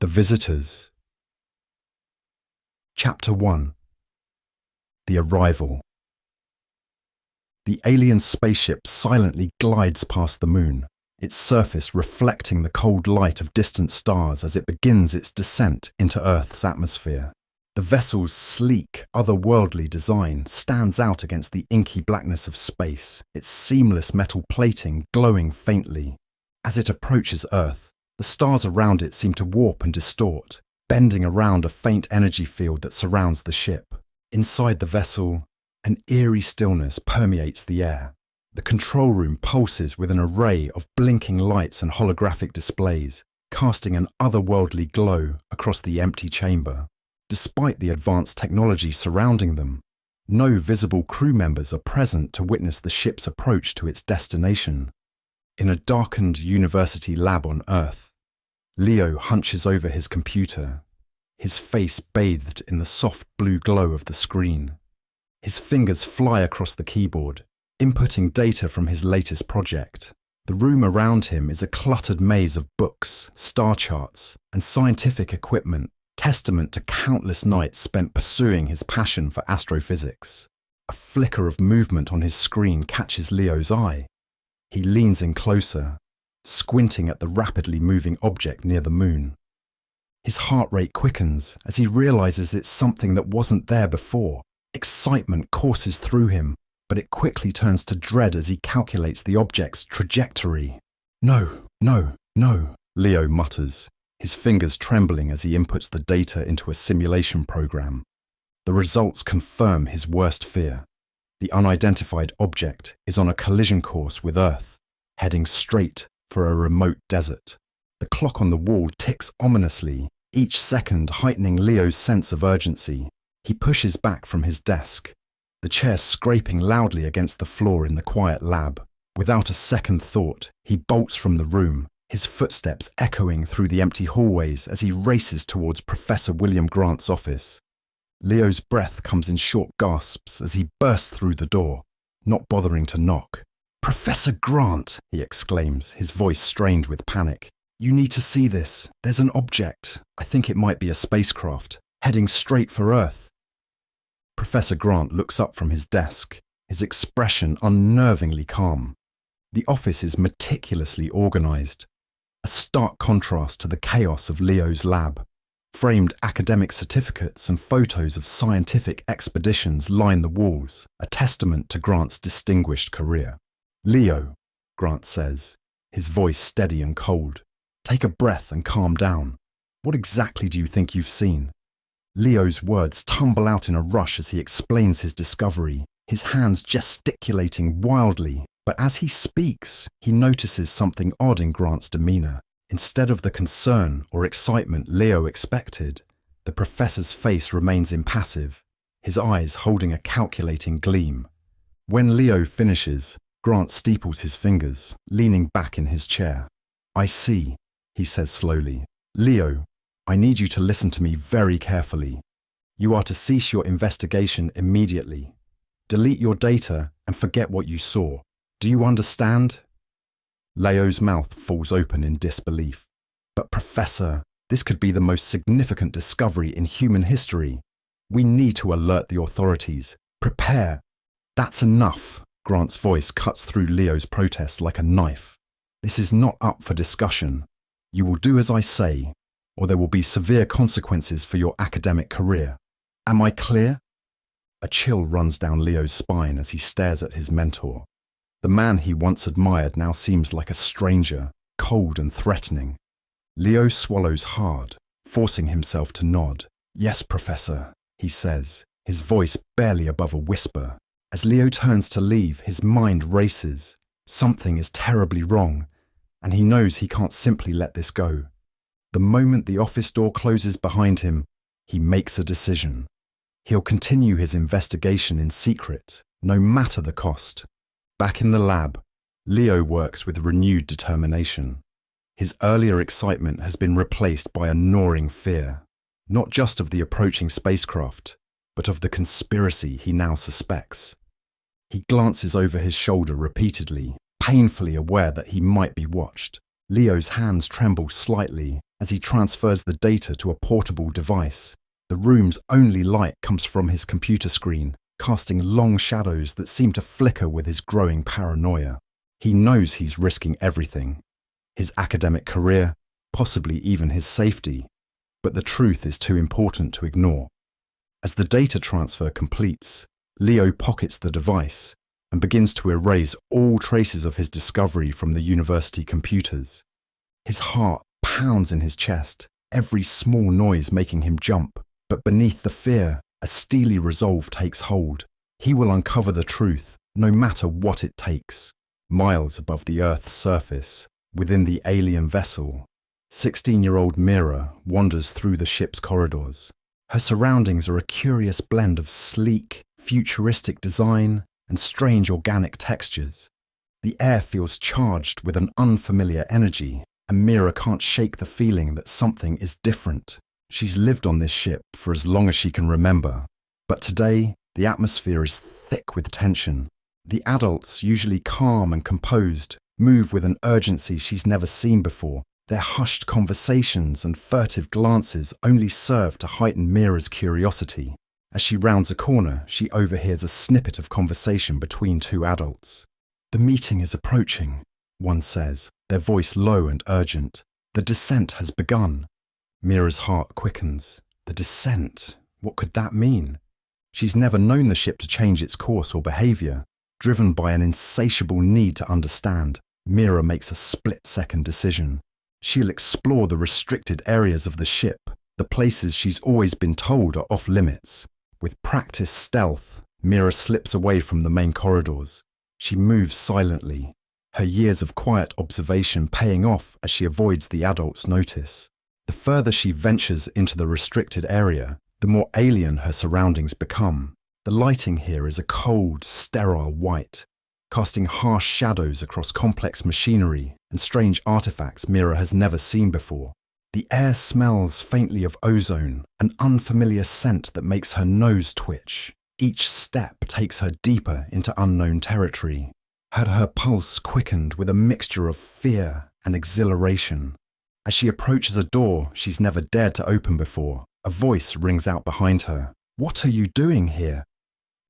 The Visitors. Chapter 1. The Arrival. The alien spaceship silently glides past the moon, its surface reflecting the cold light of distant stars as it begins its descent into Earth's atmosphere. The vessel's sleek, otherworldly design stands out against the inky blackness of space, its seamless metal plating glowing faintly. As it approaches Earth, the stars around it seem to warp and distort, bending around a faint energy field that surrounds the ship. Inside the vessel, an eerie stillness permeates the air. The control room pulses with an array of blinking lights and holographic displays, casting an otherworldly glow across the empty chamber. Despite the advanced technology surrounding them, no visible crew members are present to witness the ship's approach to its destination. In a darkened university lab on Earth, Leo hunches over his computer, his face bathed in the soft blue glow of the screen. His fingers fly across the keyboard, inputting data from his latest project. The room around him is a cluttered maze of books, star charts, and scientific equipment, testament to countless nights spent pursuing his passion for astrophysics. A flicker of movement on his screen catches Leo's eye. He leans in closer, squinting at the rapidly moving object near the moon. His heart rate quickens as he realizes it's something that wasn't there before. Excitement courses through him, but it quickly turns to dread as he calculates the object's trajectory. No, Leo mutters, his fingers trembling as he inputs the data into a simulation program. The results confirm his worst fear. The unidentified object is on a collision course with Earth, heading straight for a remote desert. The clock on the wall ticks ominously, each second heightening Leo's sense of urgency. He pushes back from his desk, the chair scraping loudly against the floor in the quiet lab. Without a second thought, he bolts from the room, his footsteps echoing through the empty hallways as he races towards Professor William Grant's office. Leo's breath comes in short gasps as he bursts through the door, not bothering to knock. "Professor Grant," he exclaims, his voice strained with panic. "You need to see this. There's an object, I think it might be a spacecraft, heading straight for Earth." Professor Grant looks up from his desk, his expression unnervingly calm. The office is meticulously organized, a stark contrast to the chaos of Leo's lab. Framed academic certificates and photos of scientific expeditions line the walls, a testament to Grant's distinguished career. "Leo," Grant says, his voice steady and cold, "take a breath and calm down. What exactly do you think you've seen?" Leo's words tumble out in a rush as he explains his discovery, his hands gesticulating wildly. But as he speaks, he notices something odd in Grant's demeanor. Instead of the concern or excitement Leo expected, the professor's face remains impassive, his eyes holding a calculating gleam. When Leo finishes, Grant steeples his fingers, leaning back in his chair. "I see," he says slowly. "Leo, I need you to listen to me very carefully. You are to cease your investigation immediately. Delete your data and forget what you saw. Do you understand?" Leo's mouth falls open in disbelief. "But Professor, this could be the most significant discovery in human history. We need to alert the authorities. Prepare." "That's enough." Grant's voice cuts through Leo's protest like a knife. "This is not up for discussion. You will do as I say, or there will be severe consequences for your academic career. Am I clear?" A chill runs down Leo's spine as he stares at his mentor. The man he once admired now seems like a stranger, cold and threatening. Leo swallows hard, forcing himself to nod. "Yes, Professor," he says, his voice barely above a whisper. As Leo turns to leave, his mind races. Something is terribly wrong, and he knows he can't simply let this go. The moment the office door closes behind him, he makes a decision. He'll continue his investigation in secret, no matter the cost. Back in the lab, Leo works with renewed determination. His earlier excitement has been replaced by a gnawing fear, not just of the approaching spacecraft, but of the conspiracy he now suspects. He glances over his shoulder repeatedly, painfully aware that he might be watched. Leo's hands tremble slightly as he transfers the data to a portable device. The room's only light comes from his computer screen, casting long shadows that seem to flicker with his growing paranoia. He knows he's risking everything. His academic career, possibly even his safety. But the truth is too important to ignore. As the data transfer completes, Leo pockets the device and begins to erase all traces of his discovery from the university computers. His heart pounds in his chest, every small noise making him jump, but beneath the fear, a steely resolve takes hold. He will uncover the truth, no matter what it takes. Miles above the Earth's surface, within the alien vessel, 16-year-old Mira wanders through the ship's corridors. Her surroundings are a curious blend of sleek, futuristic design and strange organic textures. The air feels charged with an unfamiliar energy, and Mira can't shake the feeling that something is different. She's lived on this ship for as long as she can remember, but today the atmosphere is thick with tension. The adults, usually calm and composed, move with an urgency she's never seen before. Their hushed conversations and furtive glances only serve to heighten Mira's curiosity. As she rounds a corner, she overhears a snippet of conversation between two adults. "The meeting is approaching," one says, their voice low and urgent. "The descent has begun." Mira's heart quickens. The descent? What could that mean? She's never known the ship to change its course or behavior. Driven by an insatiable need to understand, Mira makes a split-second decision. She'll explore the restricted areas of the ship, the places she's always been told are off-limits. With practiced stealth, Mira slips away from the main corridors. She moves silently, her years of quiet observation paying off as she avoids the adults' notice. The further she ventures into the restricted area, the more alien her surroundings become. The lighting here is a cold, sterile white, casting harsh shadows across complex machinery and strange artifacts Mira has never seen before. The air smells faintly of ozone, an unfamiliar scent that makes her nose twitch. Each step takes her deeper into unknown territory. Her pulse quickened with a mixture of fear and exhilaration. As she approaches a door she's never dared to open before, a voice rings out behind her. "What are you doing here?"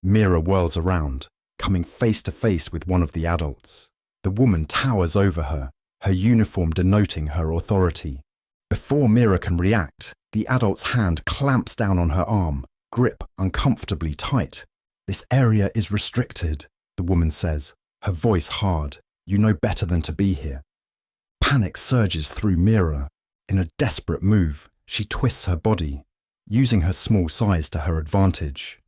Mira whirls around, coming face to face with one of the adults. The woman towers over her, her uniform denoting her authority. Before Mira can react, the adult's hand clamps down on her arm, grip uncomfortably tight. "This area is restricted," the woman says, her voice hard. "You know better than to be here." Panic surges through Mira. In a desperate move, she twists her body, using her small size to her advantage.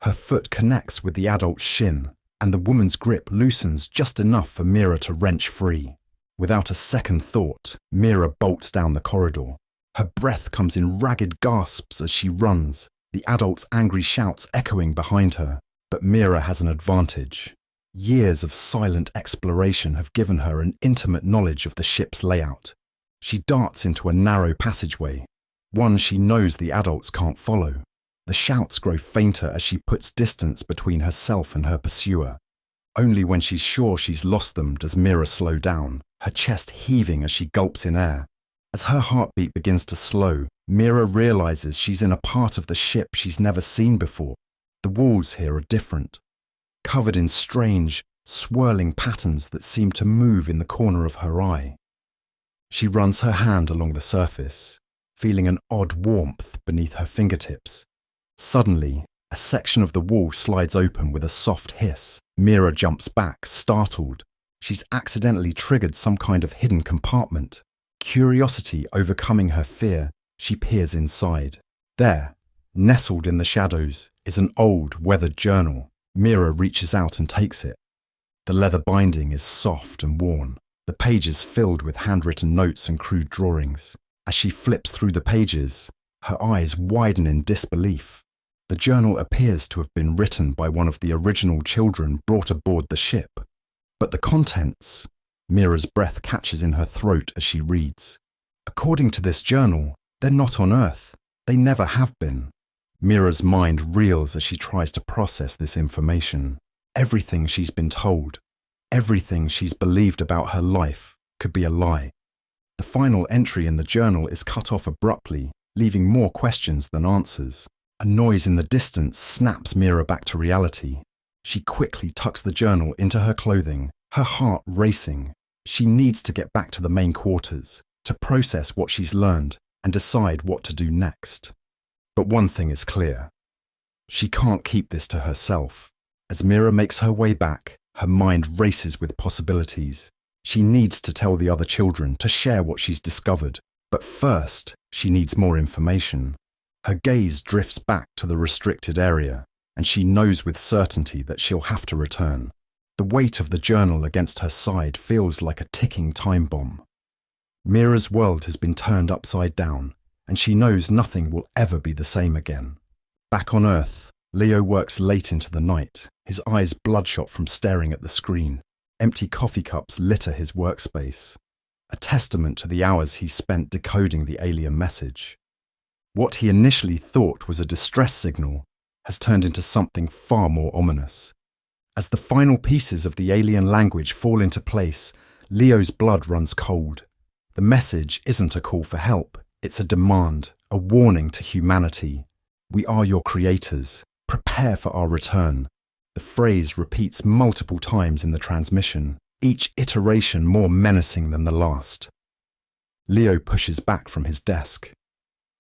Her foot connects with the adult's shin, and the woman's grip loosens just enough for Mira to wrench free. Without a second thought, Mira bolts down the corridor. Her breath comes in ragged gasps as she runs, the adult's angry shouts echoing behind her. But Mira has an advantage. Years of silent exploration have given her an intimate knowledge of the ship's layout. She darts into a narrow passageway, one she knows the adults can't follow. The shouts grow fainter as she puts distance between herself and her pursuer. Only when she's sure she's lost them does Mira slow down, her chest heaving as she gulps in air. As her heartbeat begins to slow, Mira realizes she's in a part of the ship she's never seen before. The walls here are different, covered in strange, swirling patterns that seem to move in the corner of her eye. She runs her hand along the surface, feeling an odd warmth beneath her fingertips. Suddenly, a section of the wall slides open with a soft hiss. Mira jumps back, startled. She's accidentally triggered some kind of hidden compartment. Curiosity overcoming her fear, she peers inside. There, nestled in the shadows, is an old, weathered journal. Mira reaches out and takes it. The leather binding is soft and worn, the pages filled with handwritten notes and crude drawings. As she flips through the pages, her eyes widen in disbelief. The journal appears to have been written by one of the original children brought aboard the ship. But the contents... Mira's breath catches in her throat as she reads. According to this journal, they're not on Earth. They never have been. Mira's mind reels as she tries to process this information. Everything she's been told, everything she's believed about her life could be a lie. The final entry in the journal is cut off abruptly, leaving more questions than answers. A noise in the distance snaps Mira back to reality. She quickly tucks the journal into her clothing, her heart racing. She needs to get back to the main quarters, to process what she's learned and decide what to do next. But one thing is clear. She can't keep this to herself. As Mira makes her way back, her mind races with possibilities. She needs to tell the other children, to share what she's discovered. But first, she needs more information. Her gaze drifts back to the restricted area, and she knows with certainty that she'll have to return. The weight of the journal against her side feels like a ticking time bomb. Mira's world has been turned upside down, and she knows nothing will ever be the same again. Back on Earth, Leo works late into the night, his eyes bloodshot from staring at the screen. Empty coffee cups litter his workspace, a testament to the hours he spent decoding the alien message. What he initially thought was a distress signal has turned into something far more ominous. As the final pieces of the alien language fall into place, Leo's blood runs cold. The message isn't a call for help, it's a demand, a warning to humanity. We are your creators. Prepare for our return. The phrase repeats multiple times in the transmission, each iteration more menacing than the last. Leo pushes back from his desk,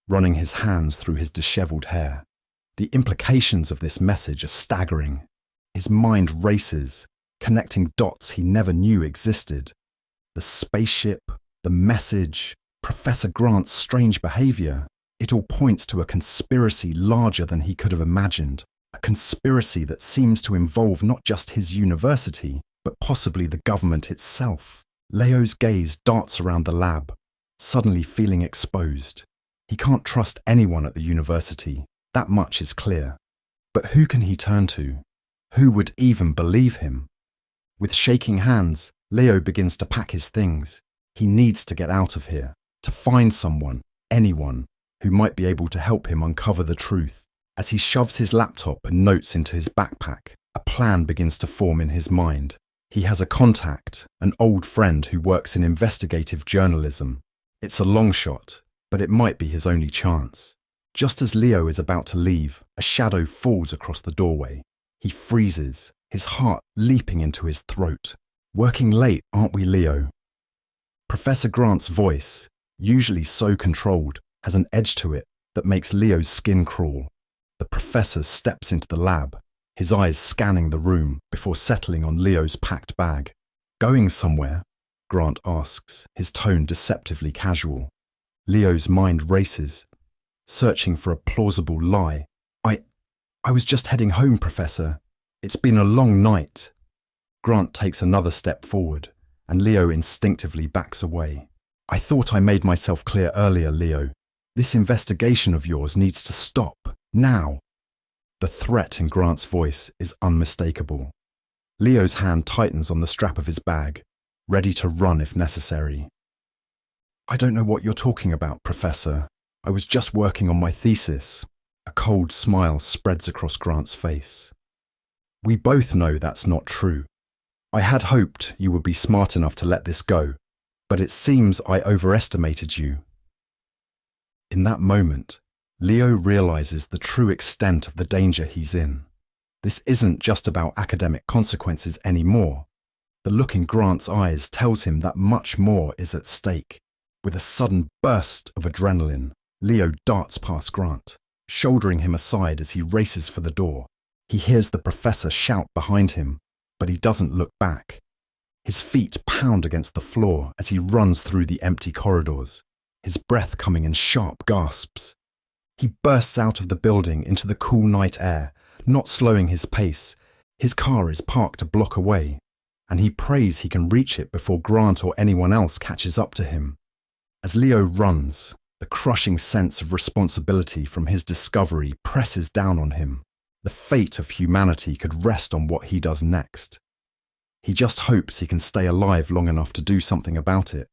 running his hands through his disheveled hair. The implications of this message are staggering. His mind races, connecting dots he never knew existed. The spaceship, the message, Professor Grant's strange behavior. It all points to a conspiracy larger than he could have imagined. A conspiracy that seems to involve not just his university, but possibly the government itself. Leo's gaze darts around the lab, suddenly feeling exposed. He can't trust anyone at the university, that much is clear. But who can he turn to? Who would even believe him? With shaking hands, Leo begins to pack his things. He needs to get out of here, to find someone, anyone, who might be able to help him uncover the truth. As he shoves his laptop and notes into his backpack, a plan begins to form in his mind. He has a contact, an old friend who works in investigative journalism. It's a long shot, but it might be his only chance. Just as Leo is about to leave, a shadow falls across the doorway. He freezes, his heart leaping into his throat. Working late, aren't we, Leo? Professor Grant's voice, usually so controlled, has an edge to it that makes Leo's skin crawl. The professor steps into the lab, his eyes scanning the room before settling on Leo's packed bag. Going somewhere? Grant asks, his tone deceptively casual. Leo's mind races, searching for a plausible lie. I was just heading home, Professor. It's been a long night. Grant takes another step forward, and Leo instinctively backs away. I thought I made myself clear earlier, Leo. This investigation of yours needs to stop. Now. The threat in Grant's voice is unmistakable. Leo's hand tightens on the strap of his bag, ready to run if necessary. I don't know what you're talking about, Professor. I was just working on my thesis. A cold smile spreads across Grant's face. We both know that's not true. I had hoped you would be smart enough to let this go, but it seems I overestimated you. In that moment, Leo realizes the true extent of the danger he's in. This isn't just about academic consequences anymore. The look in Grant's eyes tells him that much more is at stake. With a sudden burst of adrenaline, Leo darts past Grant, shouldering him aside as he races for the door. He hears the professor shout behind him, but he doesn't look back. His feet pound against the floor as he runs through the empty corridors, his breath coming in sharp gasps. He bursts out of the building into the cool night air, not slowing his pace. His car is parked a block away, and he prays he can reach it before Grant or anyone else catches up to him. As Leo runs, the crushing sense of responsibility from his discovery presses down on him. The fate of humanity could rest on what he does next. He just hopes he can stay alive long enough to do something about it.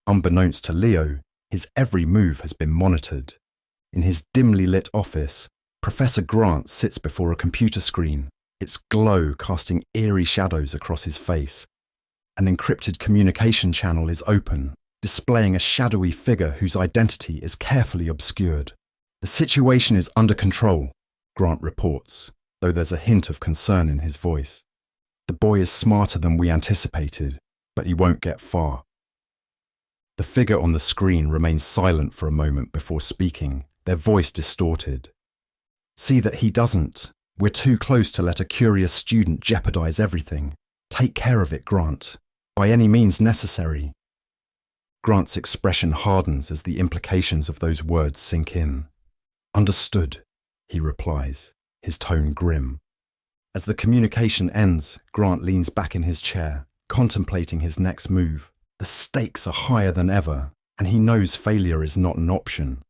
Unbeknownst to Leo, his every move has been monitored. In his dimly lit office, Professor Grant sits before a computer screen, its glow casting eerie shadows across his face. An encrypted communication channel is open, displaying a shadowy figure whose identity is carefully obscured. "The situation is under control," Grant reports, though there's a hint of concern in his voice. "The boy is smarter than we anticipated, but he won't get far." The figure on the screen remains silent for a moment before speaking, their voice distorted. "See that he doesn't. We're too close to let a curious student jeopardize everything. Take care of it, Grant, by any means necessary." Grant's expression hardens as the implications of those words sink in. "Understood," he replies, his tone grim. As the communication ends, Grant leans back in his chair, contemplating his next move. The stakes are higher than ever, and he knows failure is not an option.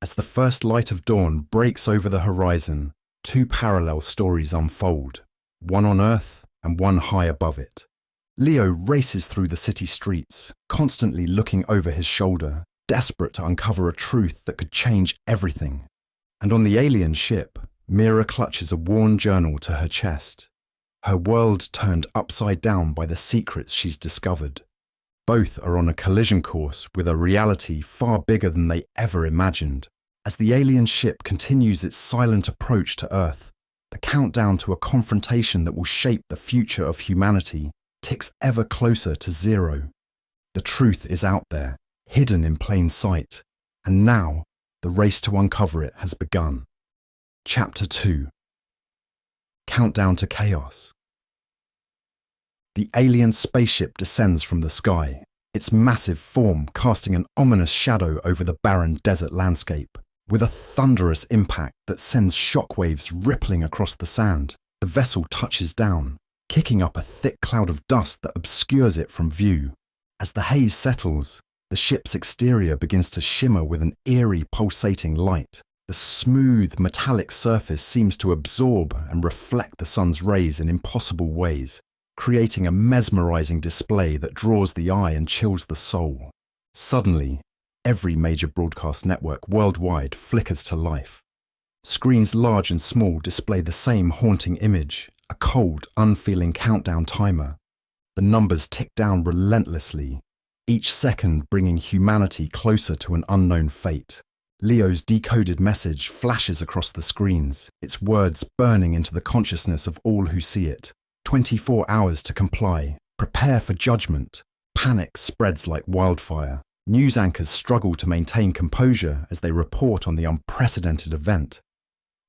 As the first light of dawn breaks over the horizon, two parallel stories unfold, one on Earth and one high above it. Leo races through the city streets, constantly looking over his shoulder, desperate to uncover a truth that could change everything. And on the alien ship, Mira clutches a worn journal to her chest, her world turned upside down by the secrets she's discovered. Both are on a collision course with a reality far bigger than they ever imagined. As the alien ship continues its silent approach to Earth, the countdown to a confrontation that will shape the future of humanity ticks ever closer to zero. The truth is out there, hidden in plain sight, and now the race to uncover it has begun. Chapter 2. Countdown to Chaos. The alien spaceship descends from the sky, its massive form casting an ominous shadow over the barren desert landscape. With a thunderous impact that sends shockwaves rippling across the sand, the vessel touches down, kicking up a thick cloud of dust that obscures it from view. As the haze settles, the ship's exterior begins to shimmer with an eerie pulsating light. The smooth, metallic surface seems to absorb and reflect the sun's rays in impossible ways, creating a mesmerizing display that draws the eye and chills the soul. Suddenly, every major broadcast network worldwide flickers to life. Screens large and small display the same haunting image, a cold, unfeeling countdown timer. The numbers tick down relentlessly, each second bringing humanity closer to an unknown fate. Leo's decoded message flashes across the screens, its words burning into the consciousness of all who see it. 24 hours to comply. Prepare for judgment. Panic spreads like wildfire. News anchors struggle to maintain composure as they report on the unprecedented event.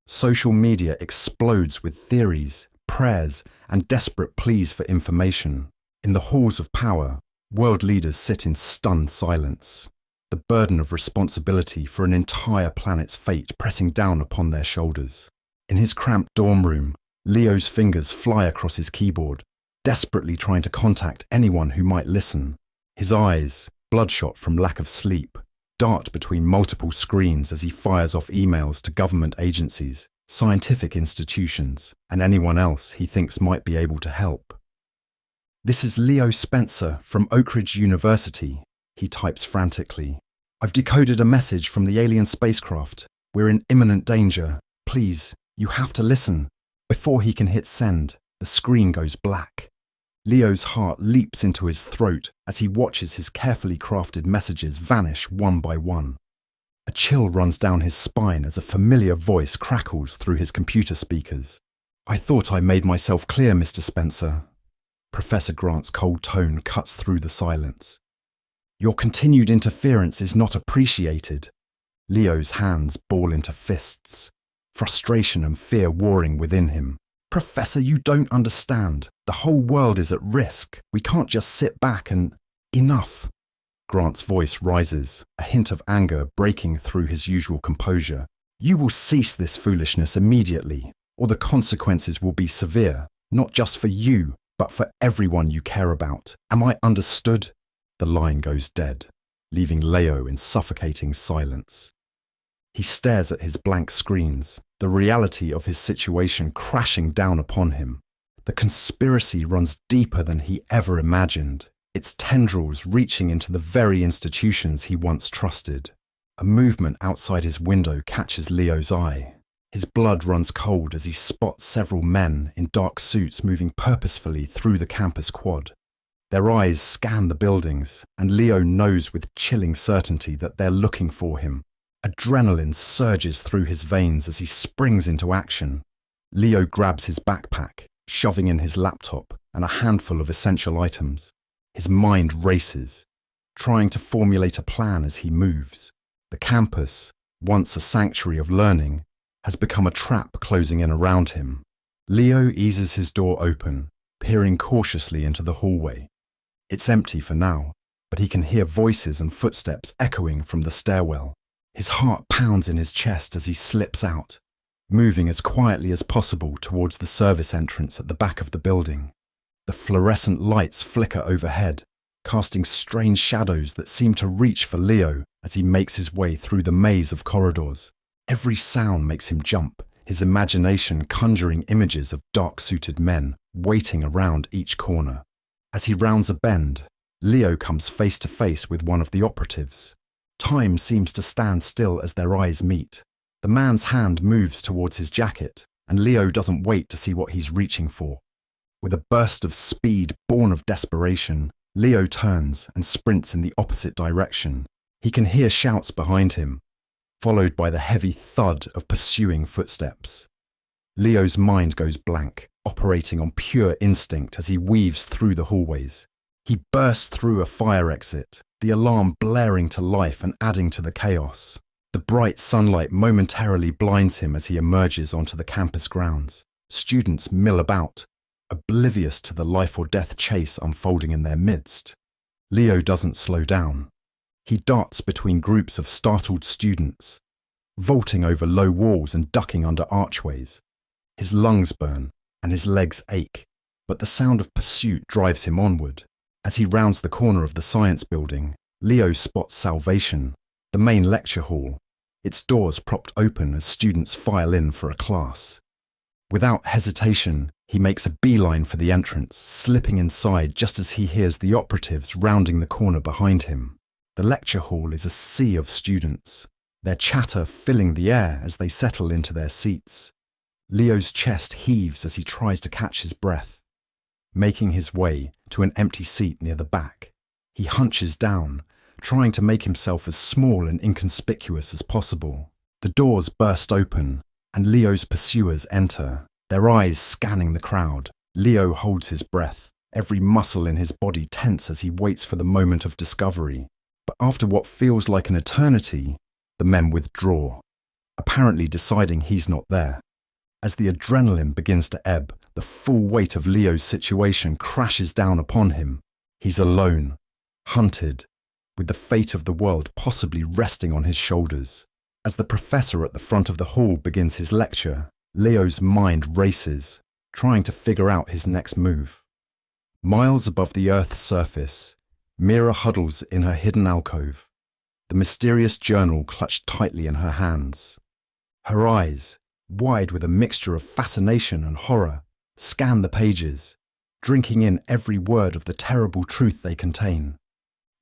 Social media explodes with theories, prayers, and desperate pleas for information. In the halls of power, world leaders sit in stunned silence, the burden of responsibility for an entire planet's fate pressing down upon their shoulders. In his cramped dorm room, Leo's fingers fly across his keyboard, desperately trying to contact anyone who might listen. His eyes, bloodshot from lack of sleep, dart between multiple screens as he fires off emails to government agencies, scientific institutions, and anyone else he thinks might be able to help. "This is Leo Spencer from Oak Ridge University," he types frantically. "I've decoded a message from the alien spacecraft. We're in imminent danger. Please, you have to listen." Before he can hit send, the screen goes black. Leo's heart leaps into his throat as he watches his carefully crafted messages vanish one by one. A chill runs down his spine as a familiar voice crackles through his computer speakers. "I thought I made myself clear, Mr. Spencer." Professor Grant's cold tone cuts through the silence. "Your continued interference is not appreciated." Leo's hands ball into fists, frustration and fear warring within him. "Professor, you don't understand. The whole world is at risk. We can't just sit back and... Enough." Grant's voice rises, a hint of anger breaking through his usual composure. "You will cease this foolishness immediately, or the consequences will be severe, not just for you, but for everyone you care about. Am I understood?" The line goes dead, leaving Leo in suffocating silence. He stares at his blank screens, the reality of his situation crashing down upon him. The conspiracy runs deeper than he ever imagined, its tendrils reaching into the very institutions he once trusted. A movement outside his window catches Leo's eye. His blood runs cold as he spots several men in dark suits moving purposefully through the campus quad. Their eyes scan the buildings, and Leo knows with chilling certainty that they're looking for him. Adrenaline surges through his veins as he springs into action. Leo grabs his backpack, shoving in his laptop and a handful of essential items. His mind races, trying to formulate a plan as he moves. The campus, once a sanctuary of learning, has become a trap closing in around him. Leo eases his door open, peering cautiously into the hallway. It's empty for now, but he can hear voices and footsteps echoing from the stairwell. His heart pounds in his chest as he slips out, moving as quietly as possible towards the service entrance at the back of the building. The fluorescent lights flicker overhead, casting strange shadows that seem to reach for Leo as he makes his way through the maze of corridors. Every sound makes him jump, his imagination conjuring images of dark-suited men waiting around each corner. As he rounds a bend, Leo comes face to face with one of the operatives. Time seems to stand still as their eyes meet. The man's hand moves towards his jacket, and Leo doesn't wait to see what he's reaching for. With a burst of speed born of desperation, Leo turns and sprints in the opposite direction. He can hear shouts behind him, followed by the heavy thud of pursuing footsteps. Leo's mind goes blank, operating on pure instinct as he weaves through the hallways. He bursts through a fire exit, the alarm blaring to life and adding to the chaos. The bright sunlight momentarily blinds him as he emerges onto the campus grounds. Students mill about, oblivious to the life or death chase unfolding in their midst. Leo doesn't slow down. He darts between groups of startled students, vaulting over low walls and ducking under archways. His lungs burn and his legs ache, but the sound of pursuit drives him onward. As he rounds the corner of the science building, Leo spots Salvation, the main lecture hall, its doors propped open as students file in for a class. Without hesitation, he makes a beeline for the entrance, slipping inside just as he hears the operatives rounding the corner behind him. The lecture hall is a sea of students, their chatter filling the air as they settle into their seats. Leo's chest heaves as he tries to catch his breath. Making his way to an empty seat near the back, he hunches down, trying to make himself as small and inconspicuous as possible. The doors burst open, and Leo's pursuers enter, their eyes scanning the crowd. Leo holds his breath, every muscle in his body tense as he waits for the moment of discovery. But after what feels like an eternity, the men withdraw, apparently deciding he's not there. As the adrenaline begins to ebb, the full weight of Leo's situation crashes down upon him. He's alone, hunted, with the fate of the world possibly resting on his shoulders. As the professor at the front of the hall begins his lecture, Leo's mind races, trying to figure out his next move. Miles above the Earth's surface, Mira huddles in her hidden alcove, the mysterious journal clutched tightly in her hands. Her eyes, wide with a mixture of fascination and horror, scan the pages, drinking in every word of the terrible truth they contain.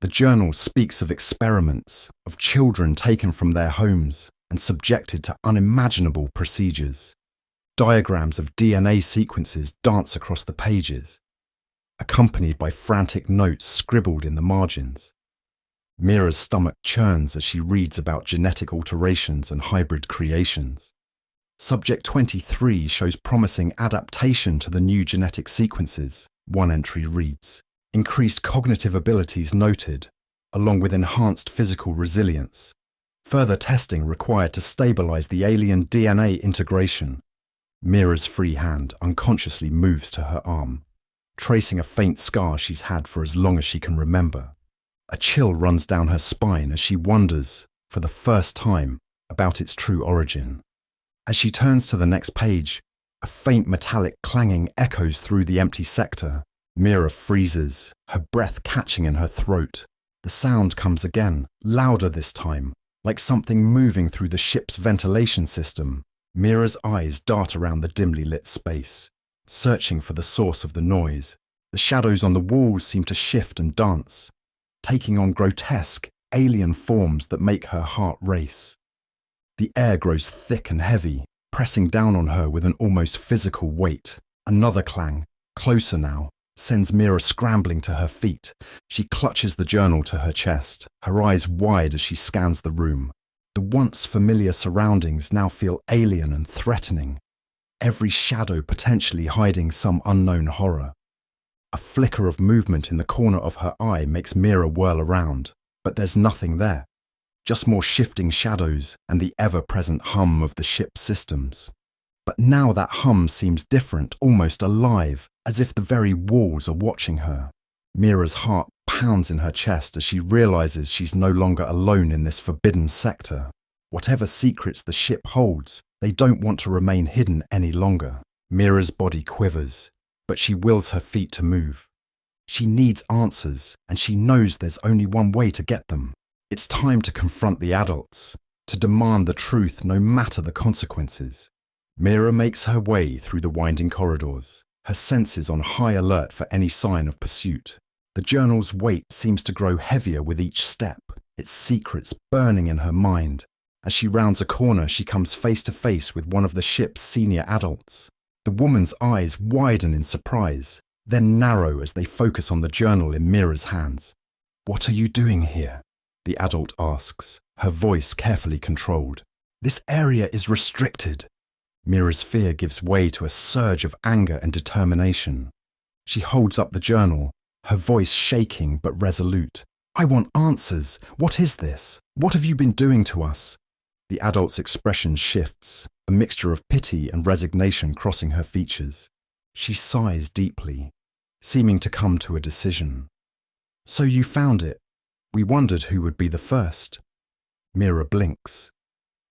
The journal speaks of experiments, of children taken from their homes and subjected to unimaginable procedures. Diagrams of DNA sequences dance across the pages, accompanied by frantic notes scribbled in the margins. Mira's stomach churns as she reads about genetic alterations and hybrid creations. Subject 23 shows promising adaptation to the new genetic sequences, one entry reads. Increased cognitive abilities noted, along with enhanced physical resilience. Further testing required to stabilize the alien DNA integration. Mira's free hand unconsciously moves to her arm, tracing a faint scar she's had for as long as she can remember. A chill runs down her spine as she wonders, for the first time, about its true origin. As she turns to the next page, a faint metallic clanging echoes through the empty sector. Mira freezes, her breath catching in her throat. The sound comes again, louder this time, like something moving through the ship's ventilation system. Mira's eyes dart around the dimly lit space, searching for the source of the noise. The shadows on the walls seem to shift and dance, taking on grotesque, alien forms that make her heart race. The air grows thick and heavy, pressing down on her with an almost physical weight. Another clang, closer now, sends Mira scrambling to her feet. She clutches the journal to her chest, her eyes wide as she scans the room. The once familiar surroundings now feel alien and threatening, every shadow potentially hiding some unknown horror. A flicker of movement in the corner of her eye makes Mira whirl around, but there's nothing there. Just more shifting shadows and the ever-present hum of the ship's systems. But now that hum seems different, almost alive, as if the very walls are watching her. Mira's heart pounds in her chest as she realizes she's no longer alone in this forbidden sector. Whatever secrets the ship holds, they don't want to remain hidden any longer. Mira's body quivers, but she wills her feet to move. She needs answers, and she knows there's only one way to get them. It's time to confront the adults, to demand the truth no matter the consequences. Mira makes her way through the winding corridors, her senses on high alert for any sign of pursuit. The journal's weight seems to grow heavier with each step, its secrets burning in her mind. As she rounds a corner, she comes face to face with one of the ship's senior adults. The woman's eyes widen in surprise, then narrow as they focus on the journal in Mira's hands. "What are you doing here?" the adult asks, her voice carefully controlled. "This area is restricted." Mira's fear gives way to a surge of anger and determination. She holds up the journal, her voice shaking but resolute. "I want answers. What is this? What have you been doing to us?" The adult's expression shifts, a mixture of pity and resignation crossing her features. She sighs deeply, seeming to come to a decision. "So you found it. We wondered who would be the first." Mira blinks,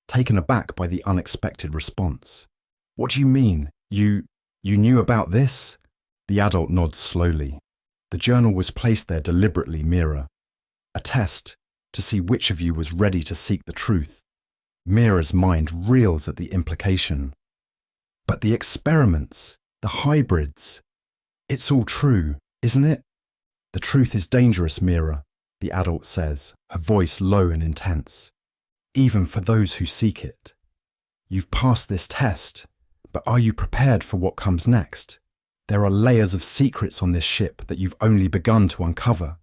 taken aback by the unexpected response. "What do you mean? You knew about this?" The adult nods slowly. "The journal was placed there deliberately, Mira. A test to see which of you was ready to seek the truth." Mira's mind reels at the implication. "But the experiments, the hybrids, it's all true, isn't it?" "The truth is dangerous, Mira," the adult says, her voice low and intense. "Even for those who seek it. You've passed this test, but are you prepared for what comes next? There are layers of secrets on this ship that you've only begun to uncover."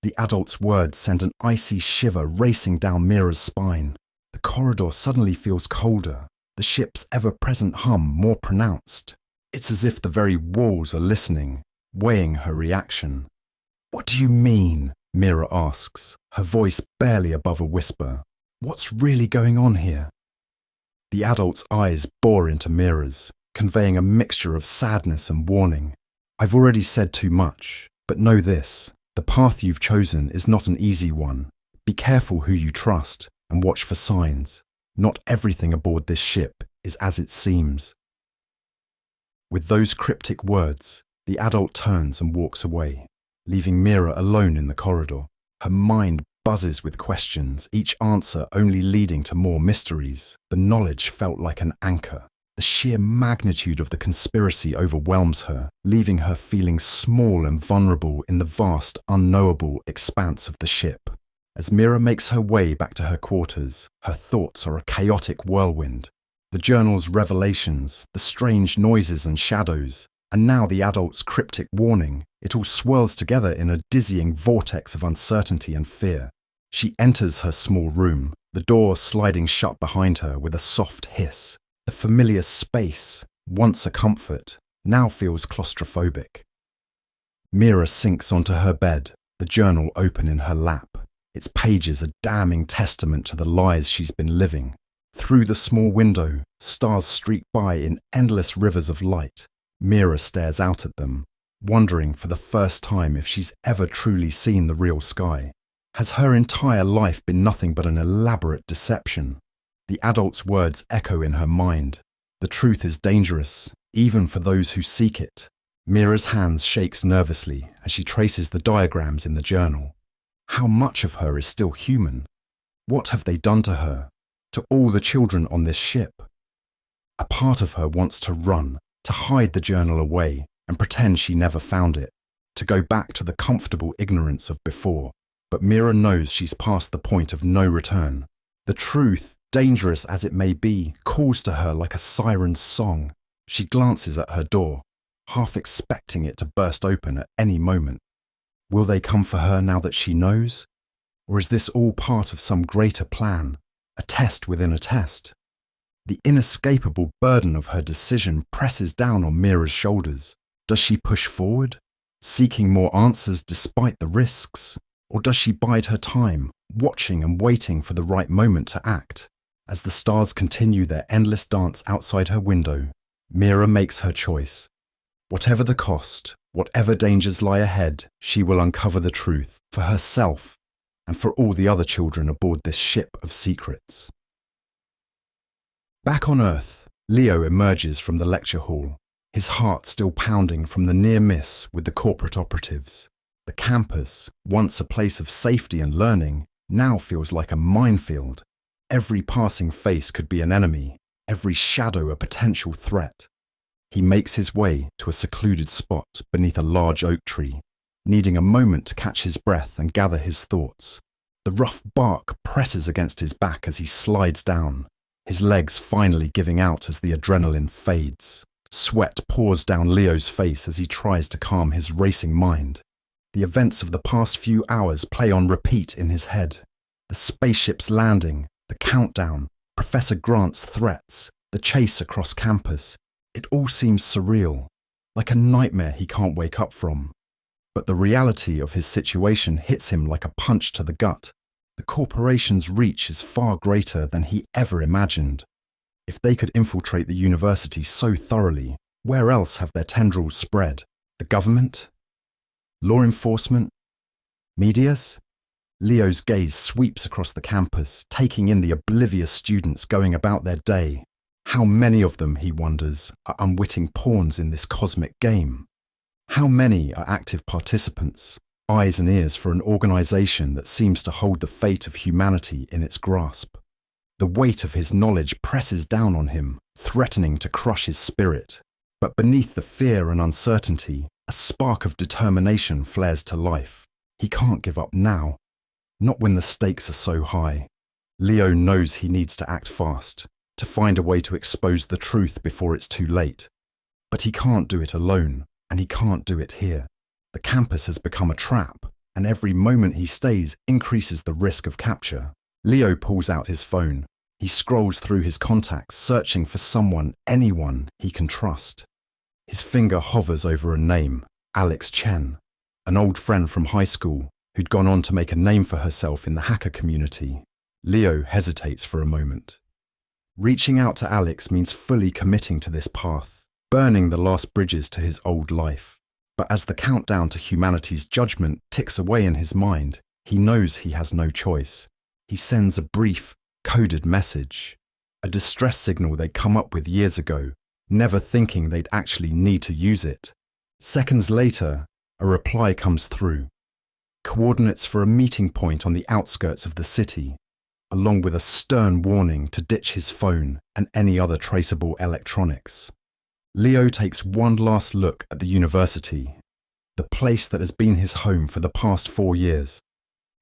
The adult's words send an icy shiver racing down Mira's spine. The corridor suddenly feels colder, the ship's ever-present hum more pronounced. It's as if the very walls are listening, weighing her reaction. "What do you mean?" Mira asks, her voice barely above a whisper. "What's really going on here?" The adult's eyes bore into Mira's, conveying a mixture of sadness and warning. "I've already said too much, but know this. The path you've chosen is not an easy one. Be careful who you trust and watch for signs. Not everything aboard this ship is as it seems." With those cryptic words, the adult turns and walks away, leaving Mira alone in the corridor. Her mind buzzes with questions, each answer only leading to more mysteries. The knowledge felt like an anchor. The sheer magnitude of the conspiracy overwhelms her, leaving her feeling small and vulnerable in the vast, unknowable expanse of the ship. As Mira makes her way back to her quarters, her thoughts are a chaotic whirlwind. The journal's revelations, the strange noises and shadows, and now the adult's cryptic warning, it all swirls together in a dizzying vortex of uncertainty and fear. She enters her small room, the door sliding shut behind her with a soft hiss. The familiar space, once a comfort, now feels claustrophobic. Mira sinks onto her bed, the journal open in her lap. Its pages a damning testament to the lies she's been living. Through the small window, stars streak by in endless rivers of light. Mira stares out at them, wondering for the first time if she's ever truly seen the real sky. Has her entire life been nothing but an elaborate deception? The adult's words echo in her mind. The truth is dangerous, even for those who seek it. Mira's hands shakes nervously as she traces the diagrams in the journal. How much of her is still human? What have they done to her, to all the children on this ship? A part of her wants to run, to hide the journal away and pretend she never found it, to go back to the comfortable ignorance of before. But Mira knows she's past the point of no return. The truth, dangerous as it may be, calls to her like a siren's song. She glances at her door. half expecting it to burst open at any moment. Will they come for her now that she knows? Or is this all part of some greater plan, a test within a test? The inescapable burden of her decision presses down on Mira's shoulders. Does she push forward, seeking more answers despite the risks? Or does she bide her time, watching and waiting for the right moment to act? As the stars continue their endless dance outside her window, Mira makes her choice. Whatever the cost, whatever dangers lie ahead, she will uncover the truth for herself and for all the other children aboard this ship of secrets. Back on Earth, Leo emerges from the lecture hall, his heart still pounding from the near miss with the corporate operatives. The campus, once a place of safety and learning, now feels like a minefield. Every passing face could be an enemy, every shadow a potential threat. He makes his way to a secluded spot beneath a large oak tree, needing a moment to catch his breath and gather his thoughts. The rough bark presses against his back as he slides down, his legs finally giving out as the adrenaline fades. Sweat pours down Leo's face as he tries to calm his racing mind. The events of the past few hours play on repeat in his head. The spaceship's landing, the countdown, Professor Grant's threats, the chase across campus. It all seems surreal, like a nightmare he can't wake up from. But the reality of his situation hits him like a punch to the gut. The corporation's reach is far greater than he ever imagined. If they could infiltrate the university so thoroughly, where else have their tendrils spread? The government? Law enforcement? Medias? Leo's gaze sweeps across the campus, taking in the oblivious students going about their day. How many of them, he wonders, are unwitting pawns in this cosmic game? How many are active participants, eyes and ears for an organization that seems to hold the fate of humanity in its grasp? The weight of his knowledge presses down on him, threatening to crush his spirit. But beneath the fear and uncertainty, a spark of determination flares to life. He can't give up now. Not when the stakes are so high. Leo knows he needs to act fast, to find a way to expose the truth before it's too late. But he can't do it alone, and he can't do it here. The campus has become a trap, and every moment he stays increases the risk of capture. Leo pulls out his phone. He scrolls through his contacts, searching for someone, anyone he can trust. His finger hovers over a name, Alex Chen, an old friend from high school who'd gone on to make a name for herself in the hacker community. Leo hesitates for a moment. Reaching out to Alex means fully committing to this path, burning the last bridges to his old life. But as the countdown to humanity's judgment ticks away in his mind, he knows he has no choice. He sends a brief, coded message, a distress signal they'd come up with years ago, never thinking they'd actually need to use it. Seconds later, a reply comes through. Coordinates for a meeting point on the outskirts of the city, along with a stern warning to ditch his phone and any other traceable electronics. Leo takes one last look at the university, the place that has been his home for the past 4 years.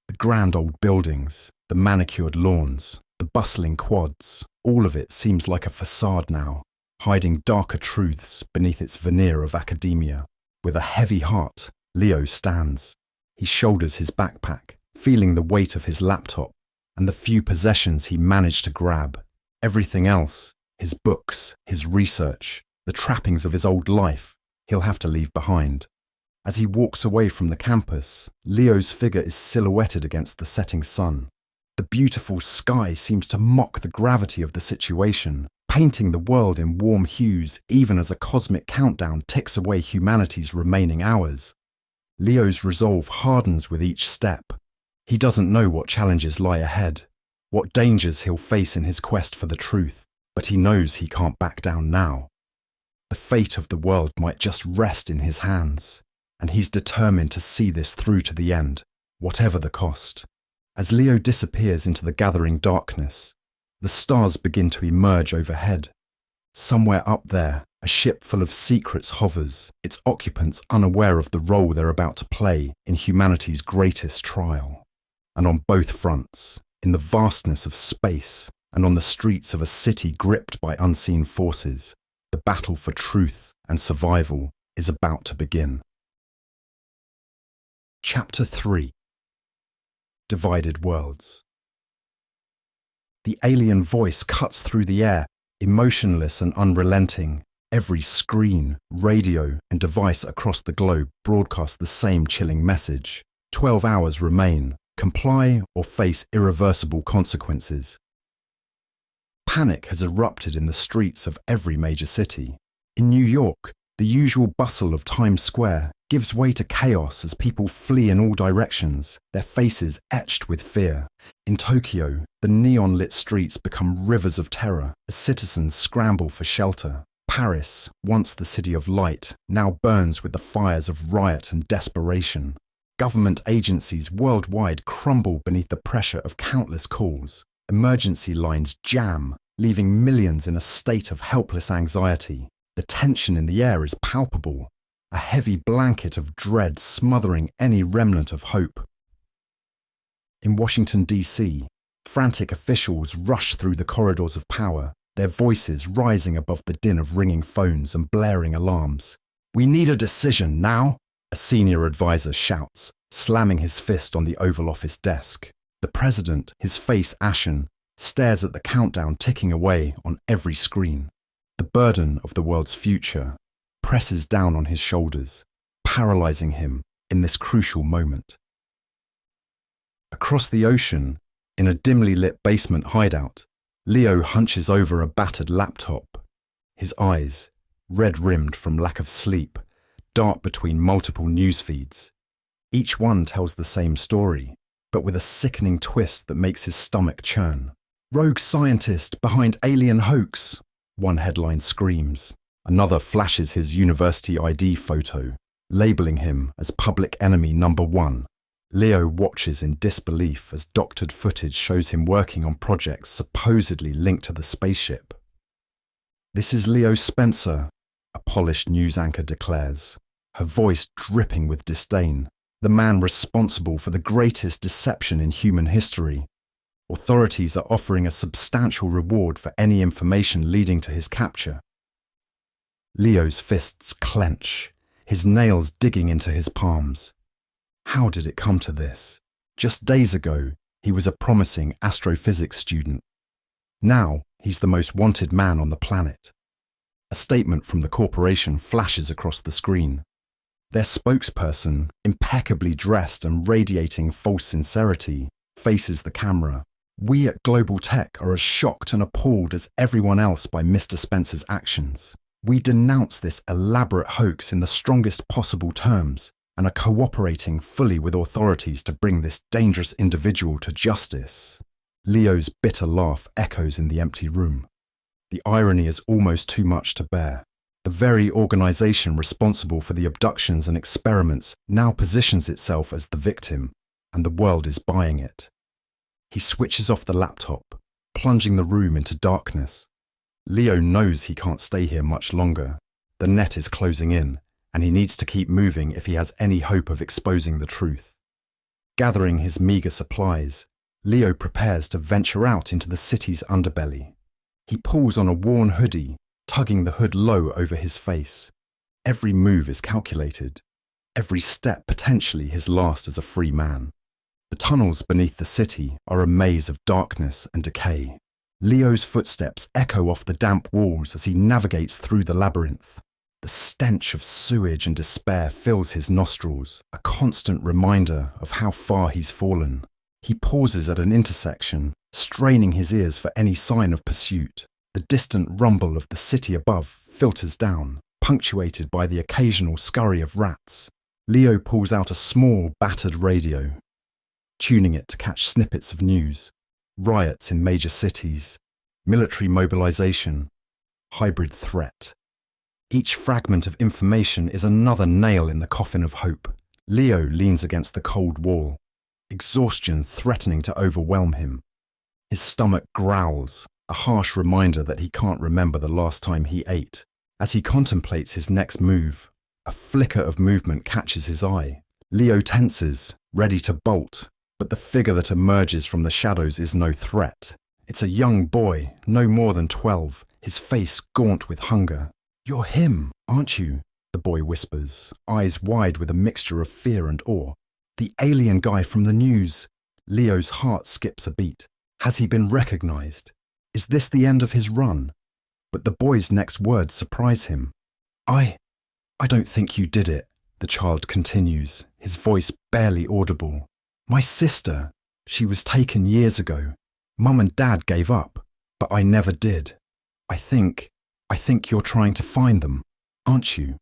The grand old buildings, the manicured lawns, the bustling quads, all of it seems like a facade now, hiding darker truths beneath its veneer of academia. With a heavy heart, Leo stands. He shoulders his backpack, feeling the weight of his laptop and the few possessions he managed to grab. Everything else, his books, his research, the trappings of his old life, he'll have to leave behind. As he walks away from the campus, Leo's figure is silhouetted against the setting sun. The beautiful sky seems to mock the gravity of the situation, painting the world in warm hues even as a cosmic countdown ticks away humanity's remaining hours. Leo's resolve hardens with each step. He doesn't know what challenges lie ahead, what dangers he'll face in his quest for the truth, but he knows he can't back down now. The fate of the world might just rest in his hands, and he's determined to see this through to the end, whatever the cost. As Leo disappears into the gathering darkness, the stars begin to emerge overhead. Somewhere up there, a ship full of secrets hovers, its occupants unaware of the role they're about to play in humanity's greatest trial. And on both fronts, in the vastness of space and on the streets of a city gripped by unseen forces, the battle for truth and survival is about to begin. Chapter 3: Divided Worlds. The alien voice cuts through the air, emotionless and unrelenting. Every screen, radio, and device across the globe broadcast the same chilling message. 12 hours remain. Comply or face irreversible consequences. Panic has erupted in the streets of every major city. In New York, the usual bustle of Times Square gives way to chaos as people flee in all directions, their faces etched with fear. In Tokyo, the neon-lit streets become rivers of terror as citizens scramble for shelter. Paris, once the city of light, now burns with the fires of riot and desperation. Government agencies worldwide crumble beneath the pressure of countless calls. Emergency lines jam, leaving millions in a state of helpless anxiety. The tension in the air is palpable, a heavy blanket of dread smothering any remnant of hope. In Washington, D.C., frantic officials rush through the corridors of power, their voices rising above the din of ringing phones and blaring alarms. "We need a decision now," a senior advisor shouts, slamming his fist on the Oval Office desk. The president, his face ashen, stares at the countdown ticking away on every screen. The burden of the world's future presses down on his shoulders, paralyzing him in this crucial moment. Across the ocean, in a dimly lit basement hideout, Leo hunches over a battered laptop. His eyes, red-rimmed from lack of sleep, dart between multiple news feeds. Each one tells the same story, but with a sickening twist that makes his stomach churn. "Rogue scientist behind alien hoax," one headline screams. Another flashes his university ID photo, labeling him as public enemy number 1. Leo watches in disbelief as doctored footage shows him working on projects supposedly linked to the spaceship. "This is Leo Spencer," a polished news anchor declares, her voice dripping with disdain. "The man responsible for the greatest deception in human history. Authorities are offering a substantial reward for any information leading to his capture." Leo's fists clench, his nails digging into his palms. How did it come to this? Just days ago, he was a promising astrophysics student. Now, he's the most wanted man on the planet. A statement from the corporation flashes across the screen. Their spokesperson, impeccably dressed and radiating false sincerity, faces the camera. "We at Global Tech are as shocked and appalled as everyone else by Mr. Spencer's actions. We denounce this elaborate hoax in the strongest possible terms and are cooperating fully with authorities to bring this dangerous individual to justice." Leo's bitter laugh echoes in the empty room. The irony is almost too much to bear. The very organization responsible for the abductions and experiments now positions itself as the victim, and the world is buying it. He switches off the laptop, plunging the room into darkness. Leo knows he can't stay here much longer. The net is closing in, and he needs to keep moving if he has any hope of exposing the truth. Gathering his meager supplies, Leo prepares to venture out into the city's underbelly. He pulls on a worn hoodie, tugging the hood low over his face. Every move is calculated, every step potentially his last as a free man. The tunnels beneath the city are a maze of darkness and decay. Leo's footsteps echo off the damp walls as he navigates through the labyrinth. The stench of sewage and despair fills his nostrils, a constant reminder of how far he's fallen. He pauses at an intersection, straining his ears for any sign of pursuit. The distant rumble of the city above filters down, punctuated by the occasional scurry of rats. Leo pulls out a small, battered radio, tuning it to catch snippets of news. Riots in major cities, military mobilization, hybrid threat. Each fragment of information is another nail in the coffin of hope. Leo leans against the cold wall, exhaustion threatening to overwhelm him. His stomach growls, a harsh reminder that he can't remember the last time he ate. As he contemplates his next move, a flicker of movement catches his eye. Leo tenses, ready to bolt, but the figure that emerges from the shadows is no threat. It's a young boy, no more than 12, his face gaunt with hunger. "You're him, aren't you?" the boy whispers, eyes wide with a mixture of fear and awe. The alien guy from the news. Leo's heart skips a beat. Has he been recognized? Is this the end of his run? But the boy's next words surprise him. I don't think you did it, the child continues, his voice barely audible. My sister, she was taken years ago. Mum and Dad gave up, but I never did. I think you're trying to find them, aren't you?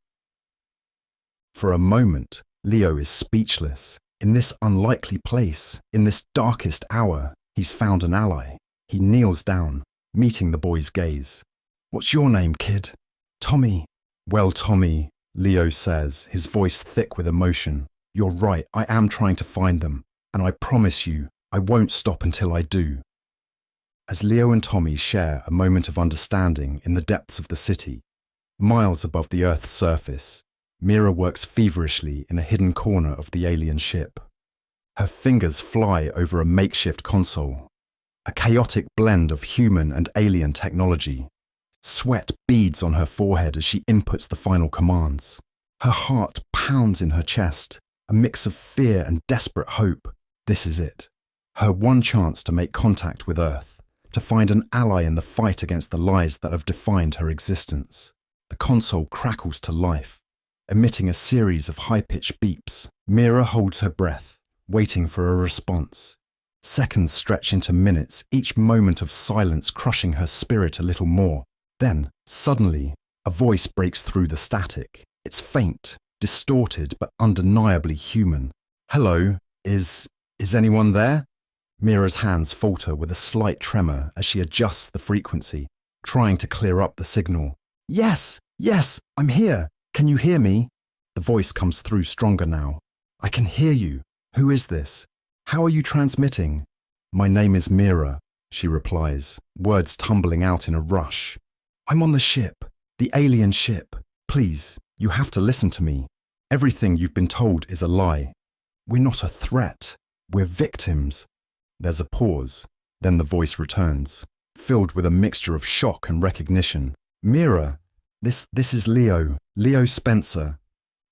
For a moment, Leo is speechless. In this unlikely place, in this darkest hour, he's found an ally. He kneels down, meeting the boy's gaze. What's your name, kid? Tommy. Well, Tommy, Leo says, his voice thick with emotion. You're right, I am trying to find them, and I promise you, I won't stop until I do. As Leo and Tommy share a moment of understanding in the depths of the city, miles above the Earth's surface, Mira works feverishly in a hidden corner of the alien ship. Her fingers fly over a makeshift console, a chaotic blend of human and alien technology. Sweat beads on her forehead as she inputs the final commands. Her heart pounds in her chest, a mix of fear and desperate hope. This is it. Her one chance to make contact with Earth, to find an ally in the fight against the lies that have defined her existence. The console crackles to life, emitting a series of high-pitched beeps. Mira holds her breath, waiting for a response. Seconds stretch into minutes, each moment of silence crushing her spirit a little more. Then, suddenly, a voice breaks through the static. It's faint, distorted, but undeniably human. Hello, is anyone there? Mira's hands falter with a slight tremor as she adjusts the frequency, trying to clear up the signal. Yes, I'm here. Can you hear me? The voice comes through stronger now. I can hear you. Who is this? How are you transmitting? My name is Mira, she replies, words tumbling out in a rush. I'm on the ship, the alien ship. Please, you have to listen to me. Everything you've been told is a lie. We're not a threat. We're victims. There's a pause. Then the voice returns, filled with a mixture of shock and recognition. Mira, this is Leo Spencer.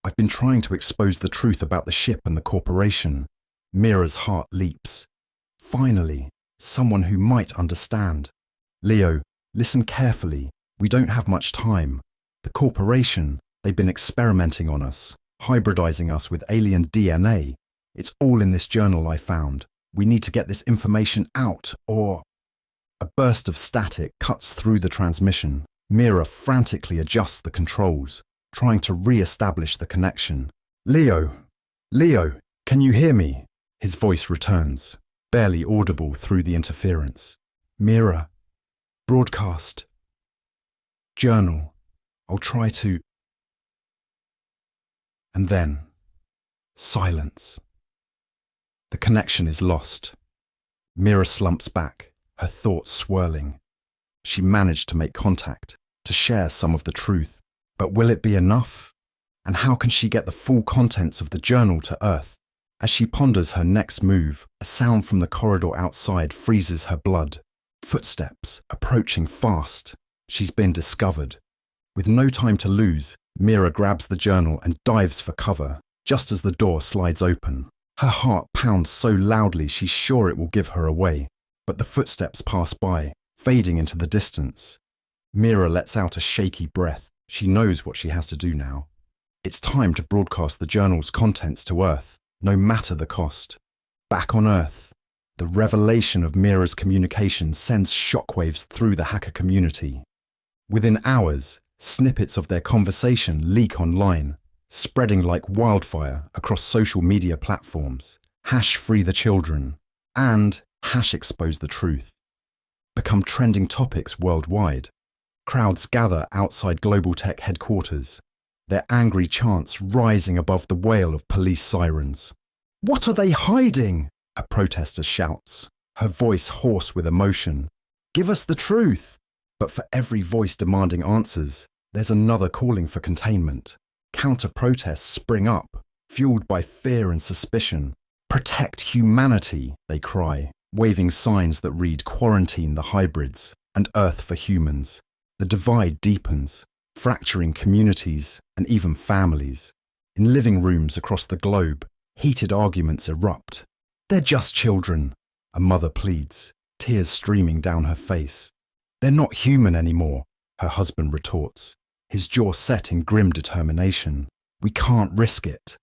I've been trying to expose the truth about the ship and the corporation. Mira's heart leaps. Finally, someone who might understand. Leo, listen carefully. We don't have much time. The corporation, they've been experimenting on us, hybridizing us with alien DNA. It's all in this journal I found. We need to get this information out, or... A burst of static cuts through the transmission. Mira frantically adjusts the controls, trying to re-establish the connection. Leo, can you hear me? His voice returns, barely audible through the interference. Mira, broadcast. Journal. I'll try to... And then, silence. The connection is lost. Mira slumps back, her thoughts swirling. She managed to make contact, to share some of the truth. But will it be enough? And how can she get the full contents of the journal to Earth? As she ponders her next move, a sound from the corridor outside freezes her blood. Footsteps, approaching fast. She's been discovered. With no time to lose, Mira grabs the journal and dives for cover, just as the door slides open. Her heart pounds so loudly she's sure it will give her away. But the footsteps pass by, fading into the distance. Mira lets out a shaky breath. She knows what she has to do now. It's time to broadcast the journal's contents to Earth, no matter the cost. Back on Earth, the revelation of Mira's communication sends shockwaves through the hacker community. Within hours, snippets of their conversation leak online, spreading like wildfire across social media platforms. #free the children and #expose the truth become trending topics worldwide. Crowds gather outside global tech headquarters, their angry chants rising above the wail of police sirens. What are they hiding? A protester shouts, her voice hoarse with emotion. Give us the truth! But for every voice demanding answers, there's another calling for containment. Counter-protests spring up, fueled by fear and suspicion. Protect humanity, they cry, waving signs that read Quarantine the hybrids and Earth for humans. The divide deepens. fracturing communities and even families. In living rooms across the globe, heated arguments erupt. "They're just children," a mother pleads, tears streaming down her face. "They're not human anymore," her husband retorts, his jaw set in grim determination. "We can't risk it."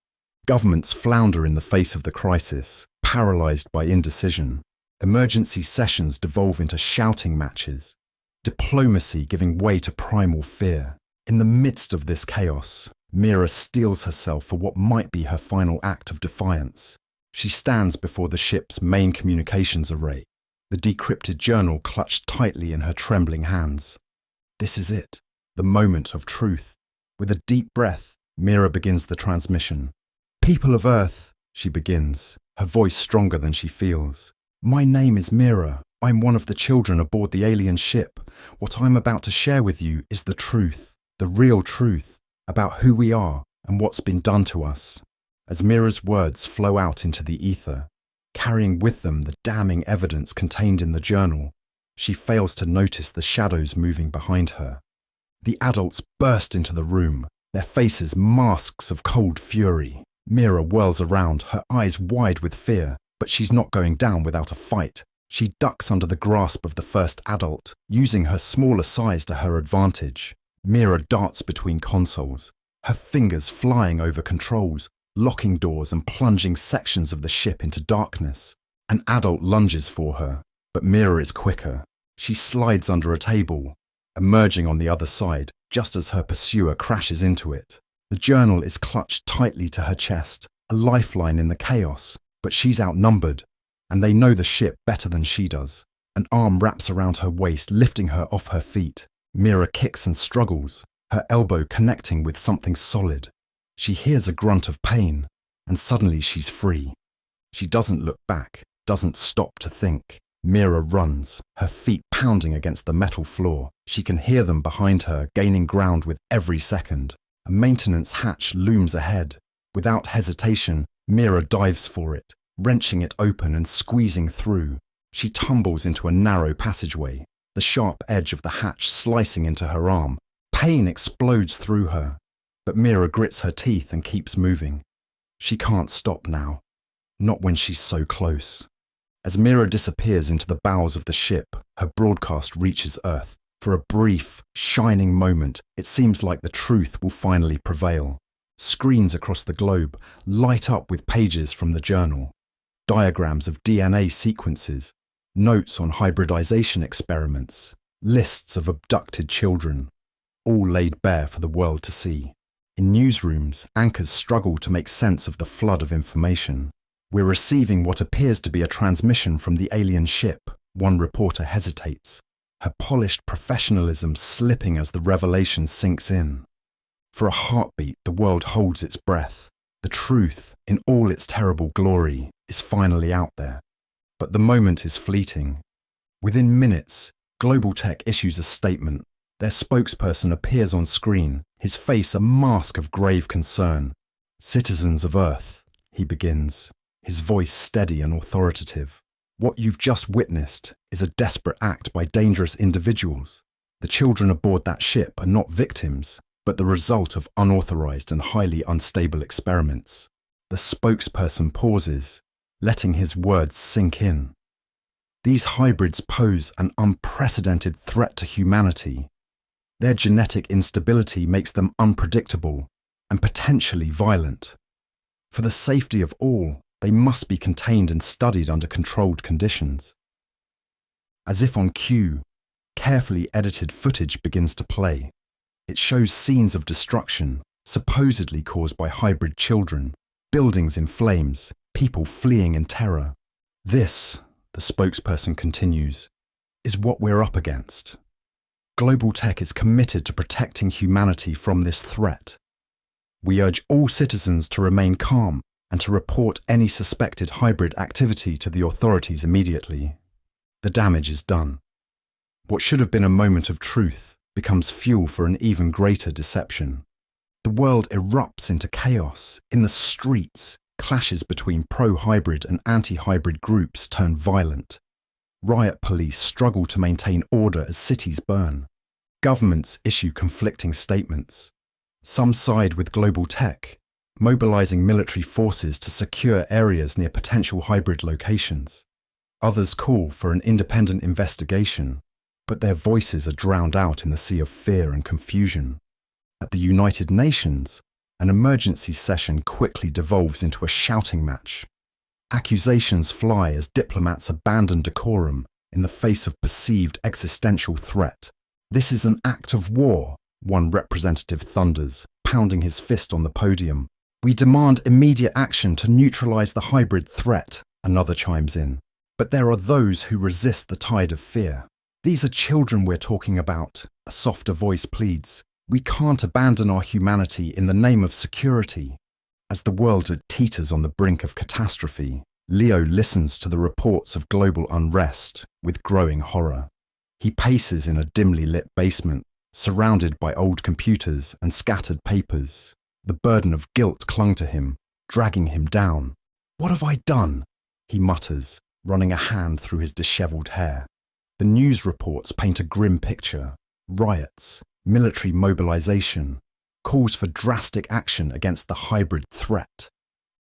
Governments flounder in the face of the crisis, paralyzed by indecision. Emergency sessions devolve into shouting matches. Diplomacy giving way to primal fear. In the midst of this chaos, Mira steels herself for what might be her final act of defiance. She stands before the ship's main communications array, the decrypted journal clutched tightly in her trembling hands. This is it, the moment of truth. With a deep breath, Mira begins the transmission. "People of Earth," she begins, her voice stronger than she feels. "My name is Mira. I'm one of the children aboard the alien ship. What I'm about to share with you is the truth, the real truth, about who we are and what's been done to us." As Mira's words flow out into the ether, carrying with them the damning evidence contained in the journal, she fails to notice the shadows moving behind her. The adults burst into the room, their faces masks of cold fury. Mira whirls around, her eyes wide with fear, but she's not going down without a fight. She ducks under the grasp of the first adult, using her smaller size to her advantage. Mira darts between consoles, her fingers flying over controls, locking doors and plunging sections of the ship into darkness. An adult lunges for her, but Mira is quicker. She slides under a table, emerging on the other side just as her pursuer crashes into it. The journal is clutched tightly to her chest, a lifeline in the chaos, but she's outnumbered, and they know the ship better than she does. An arm wraps around her waist, lifting her off her feet. Mira kicks and struggles, her elbow connecting with something solid. She hears a grunt of pain, and suddenly she's free. She doesn't look back, doesn't stop to think. Mira runs, her feet pounding against the metal floor. She can hear them behind her, gaining ground with every second. A maintenance hatch looms ahead. Without hesitation, Mira dives for it, wrenching it open and squeezing through. She tumbles into a narrow passageway, the sharp edge of the hatch slicing into her arm. Pain explodes through her, but Mira grits her teeth and keeps moving. She can't stop now, not when she's so close. As Mira disappears into the bowels of the ship, her broadcast reaches Earth. For a brief, shining moment, it seems like the truth will finally prevail. Screens across the globe light up with pages from the journal, diagrams of DNA sequences, notes on hybridization experiments, lists of abducted children, all laid bare for the world to see. In newsrooms, anchors struggle to make sense of the flood of information. "We're receiving what appears to be a transmission from the alien ship," one reporter hesitates, her polished professionalism slipping as the revelation sinks in. For a heartbeat, the world holds its breath. The truth, in all its terrible glory, is finally out there. But the moment is fleeting. Within minutes, Global Tech issues a statement. Their spokesperson appears on screen, his face a mask of grave concern. "Citizens of Earth," he begins, his voice steady and authoritative. "What you've just witnessed is a desperate act by dangerous individuals. The children aboard that ship are not victims, but the result of unauthorized and highly unstable experiments." The spokesperson pauses, letting his words sink in. "These hybrids pose an unprecedented threat to humanity. Their genetic instability makes them unpredictable and potentially violent. For the safety of all, they must be contained and studied under controlled conditions." As if on cue, carefully edited footage begins to play. It shows scenes of destruction, supposedly caused by hybrid children, buildings in flames, people fleeing in terror. "This," the spokesperson continues, "is what we're up against. Global Tech is committed to protecting humanity from this threat. We urge all citizens to remain calm and to report any suspected hybrid activity to the authorities immediately." The damage is done. What should have been a moment of truth becomes fuel for an even greater deception. The world erupts into chaos. In the streets, clashes between pro-hybrid and anti-hybrid groups turn violent. Riot police struggle to maintain order as cities burn. Governments issue conflicting statements. Some side with global tech, mobilizing military forces to secure areas near potential hybrid locations. Others call for an independent investigation, but their voices are drowned out in the sea of fear and confusion. At the United Nations, an emergency session quickly devolves into a shouting match. Accusations fly as diplomats abandon decorum in the face of perceived existential threat. "This is an act of war," one representative thunders, pounding his fist on the podium. "We demand immediate action to neutralize the hybrid threat," another chimes in. But there are those who resist the tide of fear. "These are children we're talking about," a softer voice pleads. "We can't abandon our humanity in the name of security." As the world teeters on the brink of catastrophe, Leo listens to the reports of global unrest with growing horror. He paces in a dimly lit basement, surrounded by old computers and scattered papers. The burden of guilt clung to him, dragging him down. "What have I done?" he mutters, running a hand through his dishevelled hair. The news reports paint a grim picture: riots, military mobilization, calls for drastic action against the hybrid threat.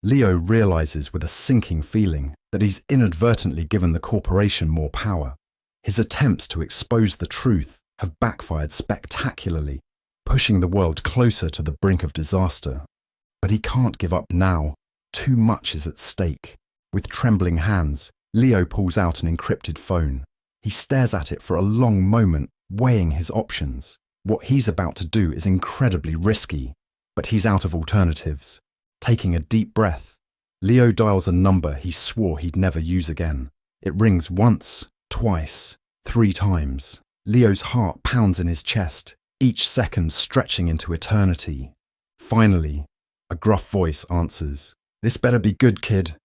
Leo realizes with a sinking feeling that he's inadvertently given the corporation more power. His attempts to expose the truth have backfired spectacularly, pushing the world closer to the brink of disaster. But he can't give up now. Too much is at stake. With trembling hands, Leo pulls out an encrypted phone. He stares at it for a long moment, weighing his options. What he's about to do is incredibly risky, but he's out of alternatives. Taking a deep breath, Leo dials a number he swore he'd never use again. It rings once, twice, 3 times. Leo's heart pounds in his chest, each second stretching into eternity. Finally, a gruff voice answers. "This better be good, kid."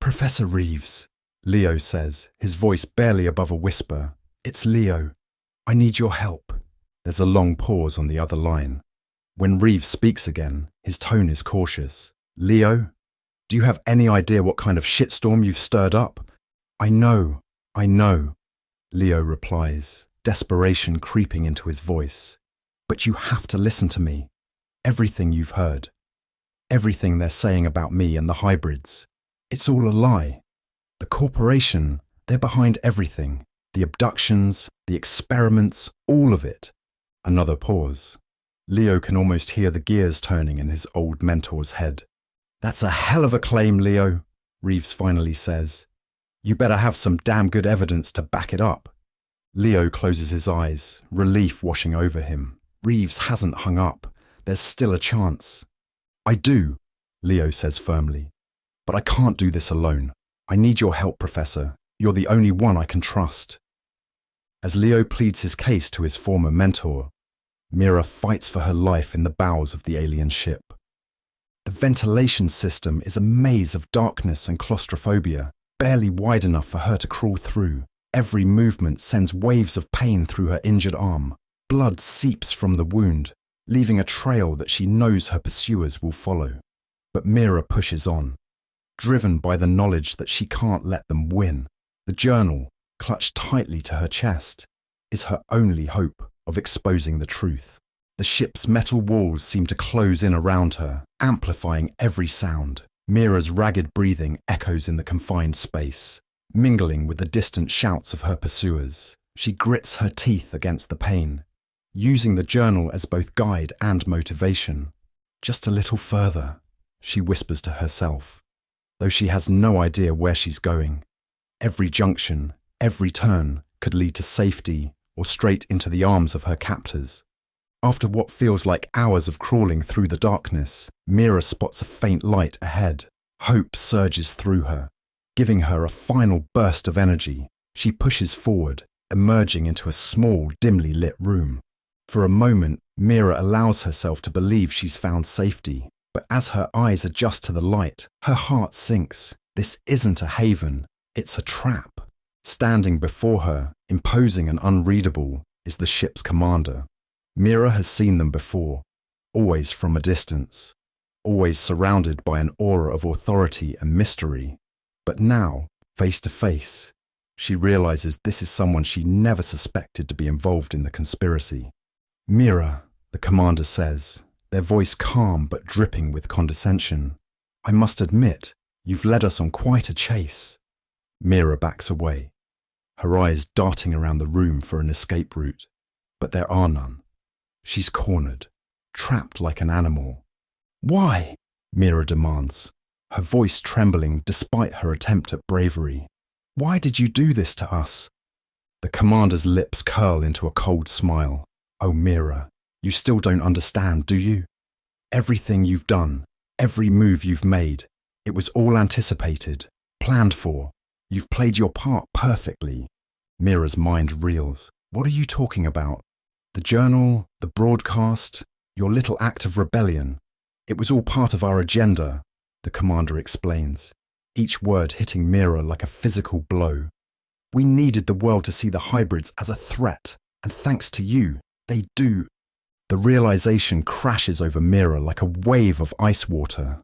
"Professor Reeves," Leo says, his voice barely above a whisper. "It's Leo. I need your help." There's a long pause on the other line. When Reeves speaks again, his tone is cautious. "Leo, do you have any idea what kind of shitstorm you've stirred up?" I know, Leo replies, desperation creeping into his voice. "But you have to listen to me. Everything you've heard, everything they're saying about me and the hybrids, it's all a lie. The corporation, they're behind everything. The abductions, the experiments, all of it." Another pause. Leo can almost hear the gears turning in his old mentor's head. "That's a hell of a claim, Leo," Reeves finally says. "You better have some damn good evidence to back it up." Leo closes his eyes, relief washing over him. Reeves hasn't hung up. There's still a chance. "I do," Leo says firmly. "But I can't do this alone. I need your help, Professor. You're the only one I can trust." As Leo pleads his case to his former mentor, Mira fights for her life in the bowels of the alien ship. The ventilation system is a maze of darkness and claustrophobia, barely wide enough for her to crawl through. Every movement sends waves of pain through her injured arm. Blood seeps from the wound, leaving a trail that she knows her pursuers will follow. But Mira pushes on, driven by the knowledge that she can't let them win. The journal, clutched tightly to her chest, is her only hope of exposing the truth. The ship's metal walls seem to close in around her, amplifying every sound. Mira's ragged breathing echoes in the confined space, mingling with the distant shouts of her pursuers. She grits her teeth against the pain, using the journal as both guide and motivation. "Just a little further," she whispers to herself, though she has no idea where she's going. Every junction, every turn could lead to safety or straight into the arms of her captors. After what feels like hours of crawling through the darkness, Mira spots a faint light ahead. Hope surges through her, giving her a final burst of energy. She pushes forward, emerging into a small, dimly lit room. For a moment, Mira allows herself to believe she's found safety, but as her eyes adjust to the light, her heart sinks. This isn't a haven, it's a trap. Standing before her, imposing and unreadable, is the ship's commander. Mira has seen them before, always from a distance, always surrounded by an aura of authority and mystery. But now, face to face, she realizes this is someone she never suspected to be involved in the conspiracy. Mira, the commander says, their voice calm but dripping with condescension. I must admit, you've led us on quite a chase. Mira backs away, her eyes darting around the room for an escape route, but there are none. She's cornered, trapped like an animal. Why? Mira demands, her voice trembling despite her attempt at bravery. Why did you do this to us? The commander's lips curl into a cold smile. Oh, Mira, you still don't understand, do you? Everything you've done, every move you've made, it was all anticipated, planned for. You've played your part perfectly. Mira's mind reels. What are you talking about? The journal, the broadcast, your little act of rebellion. It was all part of our agenda, the commander explains, each word hitting Mira like a physical blow. We needed the world to see the hybrids as a threat, and thanks to you, they do. The realization crashes over Mira like a wave of ice water.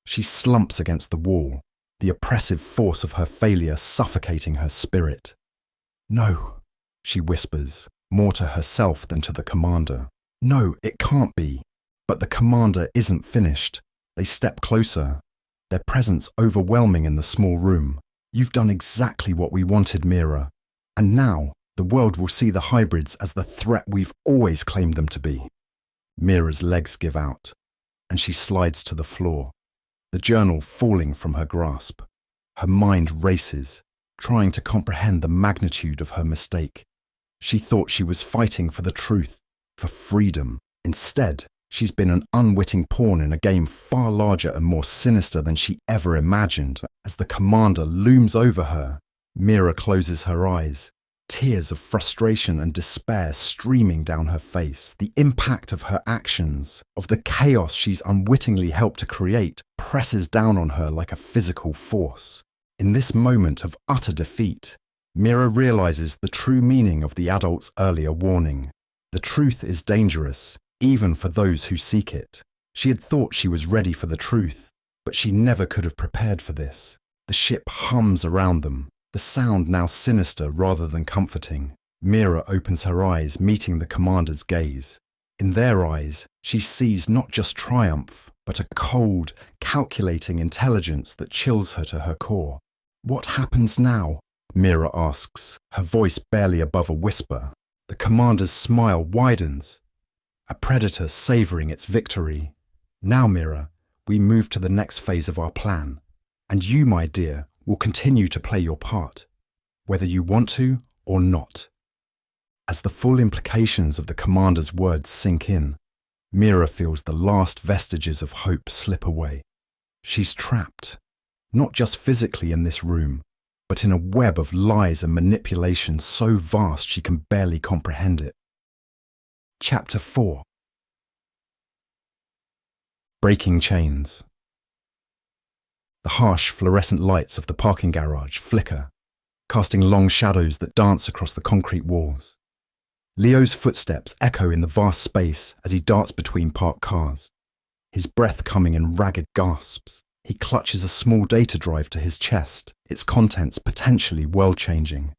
She slumps against the wall, the oppressive force of her failure suffocating her spirit. No, she whispers, more to herself than to the commander. No, it can't be. But the commander isn't finished. They step closer, their presence overwhelming in the small room. You've done exactly what we wanted, Mira. And now, the world will see the hybrids as the threat we've always claimed them to be. Mira's legs give out, and she slides to the floor, the journal falling from her grasp. Her mind races, trying to comprehend the magnitude of her mistake. She thought she was fighting for the truth, for freedom. Instead, she's been an unwitting pawn in a game far larger and more sinister than she ever imagined. As the commander looms over her, Mira closes her eyes, tears of frustration and despair streaming down her face. The impact of her actions, of the chaos she's unwittingly helped to create, presses down on her like a physical force. In this moment of utter defeat, Mira realizes the true meaning of the adult's earlier warning. The truth is dangerous, even for those who seek it. She had thought she was ready for the truth, but she never could have prepared for this. The ship hums around them, the sound now sinister rather than comforting. Mira opens her eyes, meeting the commander's gaze. In their eyes, she sees not just triumph, but a cold, calculating intelligence that chills her to her core. What happens now? Mira asks, her voice barely above a whisper. The commander's smile widens, a predator savoring its victory. Now, Mira, we move to the next phase of our plan. And you, my dear, will continue to play your part, whether you want to or not. As the full implications of the commander's words sink in, Mira feels the last vestiges of hope slip away. She's trapped, not just physically in this room, but in a web of lies and manipulation so vast she can barely comprehend it. Chapter 4. Breaking chains. The harsh fluorescent lights of the parking garage flicker, casting long shadows that dance across the concrete walls. Leo's footsteps echo in the vast space as he darts between parked cars, his breath coming in ragged gasps. He clutches a small data drive to his chest, its contents potentially world-changing.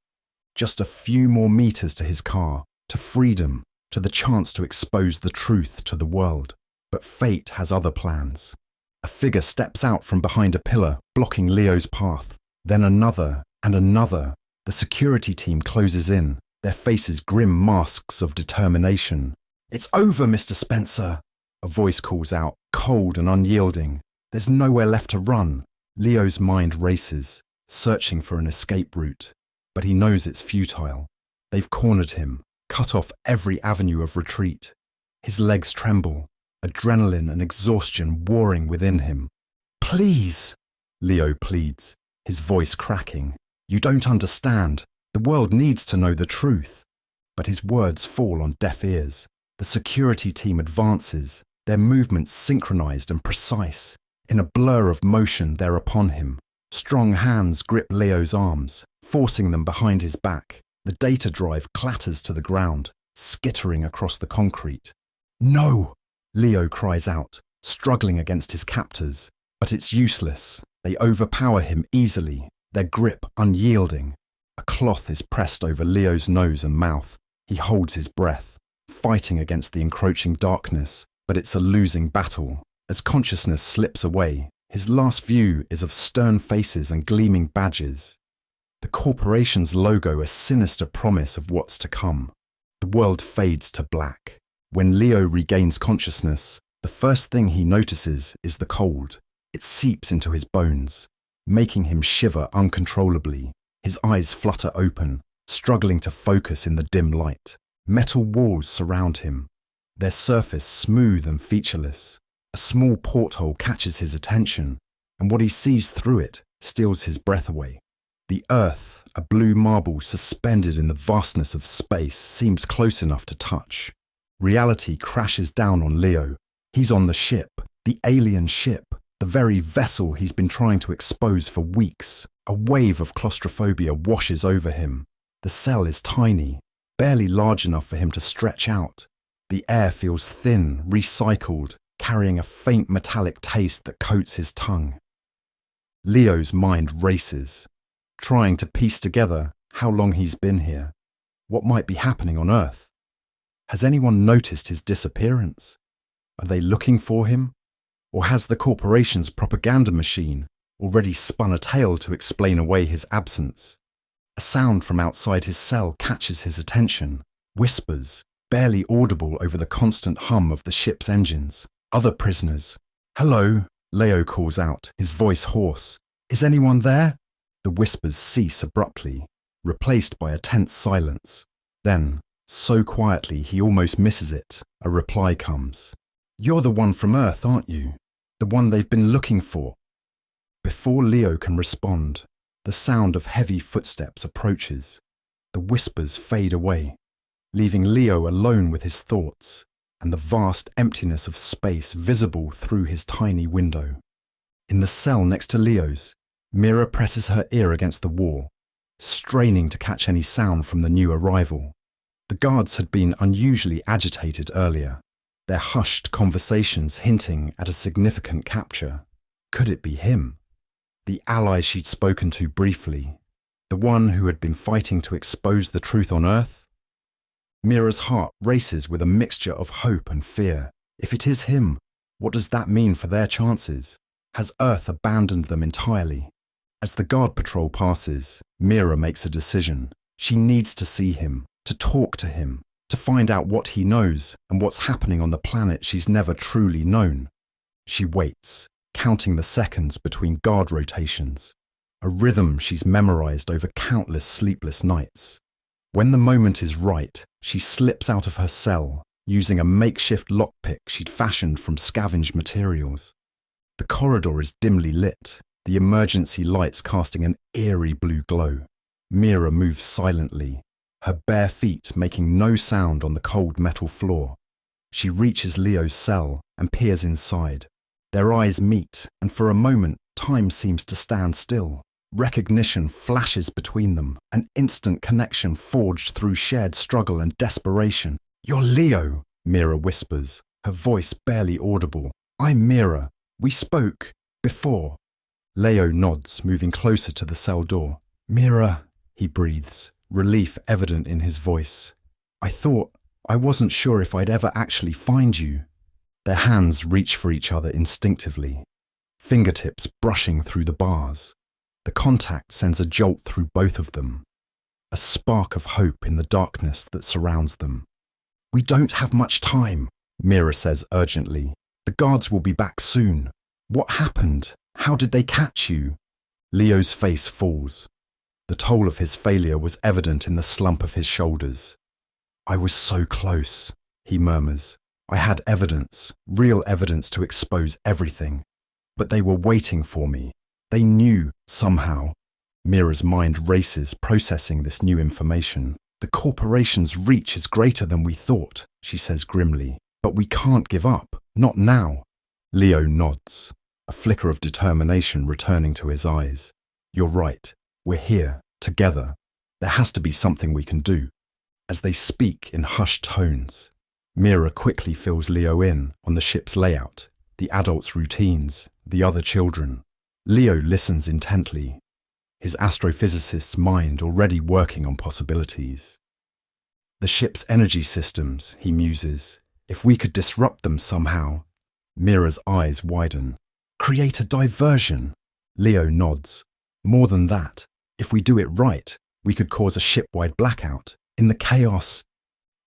Just a few more meters to his car, to freedom, to the chance to expose the truth to the world. But fate has other plans. A figure steps out from behind a pillar, blocking Leo's path. Then another and another. The security team closes in, their faces grim masks of determination. "It's over, Mr. Spencer," a voice calls out, cold and unyielding. There's nowhere left to run. Leo's mind races, searching for an escape route. But he knows it's futile. They've cornered him, cut off every avenue of retreat. His legs tremble, adrenaline and exhaustion warring within him. "Please," Leo pleads, his voice cracking. "You don't understand. The world needs to know the truth." But his words fall on deaf ears. The security team advances, their movements synchronized and precise. In a blur of motion, they're upon him. Strong hands grip Leo's arms, forcing them behind his back. The data drive clatters to the ground, skittering across the concrete. "No!" Leo cries out, struggling against his captors. But it's useless. They overpower him easily, their grip unyielding. A cloth is pressed over Leo's nose and mouth. He holds his breath, fighting against the encroaching darkness, but it's a losing battle. As consciousness slips away, his last view is of stern faces and gleaming badges. The corporation's logo a sinister promise of what's to come. The world fades to black. When Leo regains consciousness, the first thing he notices is the cold. It seeps into his bones, making him shiver uncontrollably. His eyes flutter open, struggling to focus in the dim light. Metal walls surround him, their surface smooth and featureless. A small porthole catches his attention, and what he sees through it steals his breath away. The earth, a blue marble suspended in the vastness of space, seems close enough to touch. Reality crashes down on Leo. He's on the ship, the alien ship, the very vessel he's been trying to expose for weeks. A wave of claustrophobia washes over him. The cell is tiny, barely large enough for him to stretch out. The air feels thin, recycled, carrying a faint metallic taste that coats his tongue. Leo's mind races, trying to piece together how long he's been here, what might be happening on Earth. Has anyone noticed his disappearance? Are they looking for him? Or has the corporation's propaganda machine already spun a tale to explain away his absence? A sound from outside his cell catches his attention, whispers, barely audible over the constant hum of the ship's engines. Other prisoners. "Hello," Leo calls out, his voice hoarse. "Is anyone there?" The whispers cease abruptly, replaced by a tense silence. Then, so quietly he almost misses it, a reply comes. "You're the one from Earth, aren't you? The one they've been looking for." Before Leo can respond, the sound of heavy footsteps approaches. The whispers fade away, leaving Leo alone with his thoughts and the vast emptiness of space visible through his tiny window. In the cell next to Leo's, Mira presses her ear against the wall, straining to catch any sound from the new arrival. The guards had been unusually agitated earlier, their hushed conversations hinting at a significant capture. Could it be him? The ally she'd spoken to briefly, the one who had been fighting to expose the truth on Earth? Mira's heart races with a mixture of hope and fear. If it is him, what does that mean for their chances? Has Earth abandoned them entirely? As the guard patrol passes, Mira makes a decision. She needs to see him, to talk to him, to find out what he knows and what's happening on the planet she's never truly known. She waits, counting the seconds between guard rotations, a rhythm she's memorized over countless sleepless nights. When the moment is right, she slips out of her cell, using a makeshift lockpick she'd fashioned from scavenged materials. The corridor is dimly lit, the emergency lights casting an eerie blue glow. Mira moves silently, her bare feet making no sound on the cold metal floor. She reaches Leo's cell and peers inside. Their eyes meet, and for a moment, time seems to stand still. Recognition flashes between them, an instant connection forged through shared struggle and desperation. "You're Leo," Mira whispers, her voice barely audible. "I'm Mira. We spoke before." Leo nods, moving closer to the cell door. "Mira," he breathes, relief evident in his voice. I wasn't sure if I'd ever actually find you." Their hands reach for each other instinctively, fingertips brushing through the bars. The contact sends a jolt through both of them, a spark of hope in the darkness that surrounds them. "We don't have much time," Mira says urgently. "The guards will be back soon. What happened? How did they catch you?" Leo's face falls. The toll of his failure was evident in the slump of his shoulders. "I was so close," he murmurs. "I had evidence, real evidence to expose everything. But they were waiting for me. They knew, somehow." Mira's mind races, processing this new information. "The corporation's reach is greater than we thought," she says grimly. "But we can't give up. Not now." Leo nods, a flicker of determination returning to his eyes. "You're right. We're here, together. There has to be something we can do." As they speak in hushed tones, Mira quickly fills Leo in on the ship's layout, the adults' routines, the other children. Leo listens intently, his astrophysicist's mind already working on possibilities. The ship's energy systems, he muses. If we could disrupt them somehow. Mira's eyes widen. Create a diversion. Leo nods. More than that, if we do it right, we could cause a ship-wide blackout. In the chaos,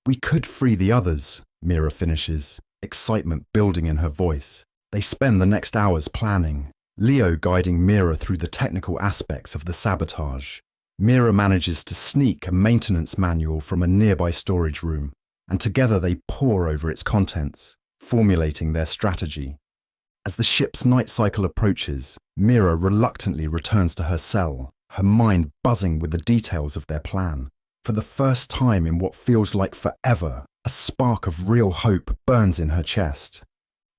we could free the others, Mira finishes, excitement building in her voice. They spend the next hours planning, Leo guiding Mira through the technical aspects of the sabotage. Mira manages to sneak a maintenance manual from a nearby storage room, and together they pore over its contents, formulating their strategy. As the ship's night cycle approaches, Mira reluctantly returns to her cell, her mind buzzing with the details of their plan. For the first time in what feels like forever, a spark of real hope burns in her chest.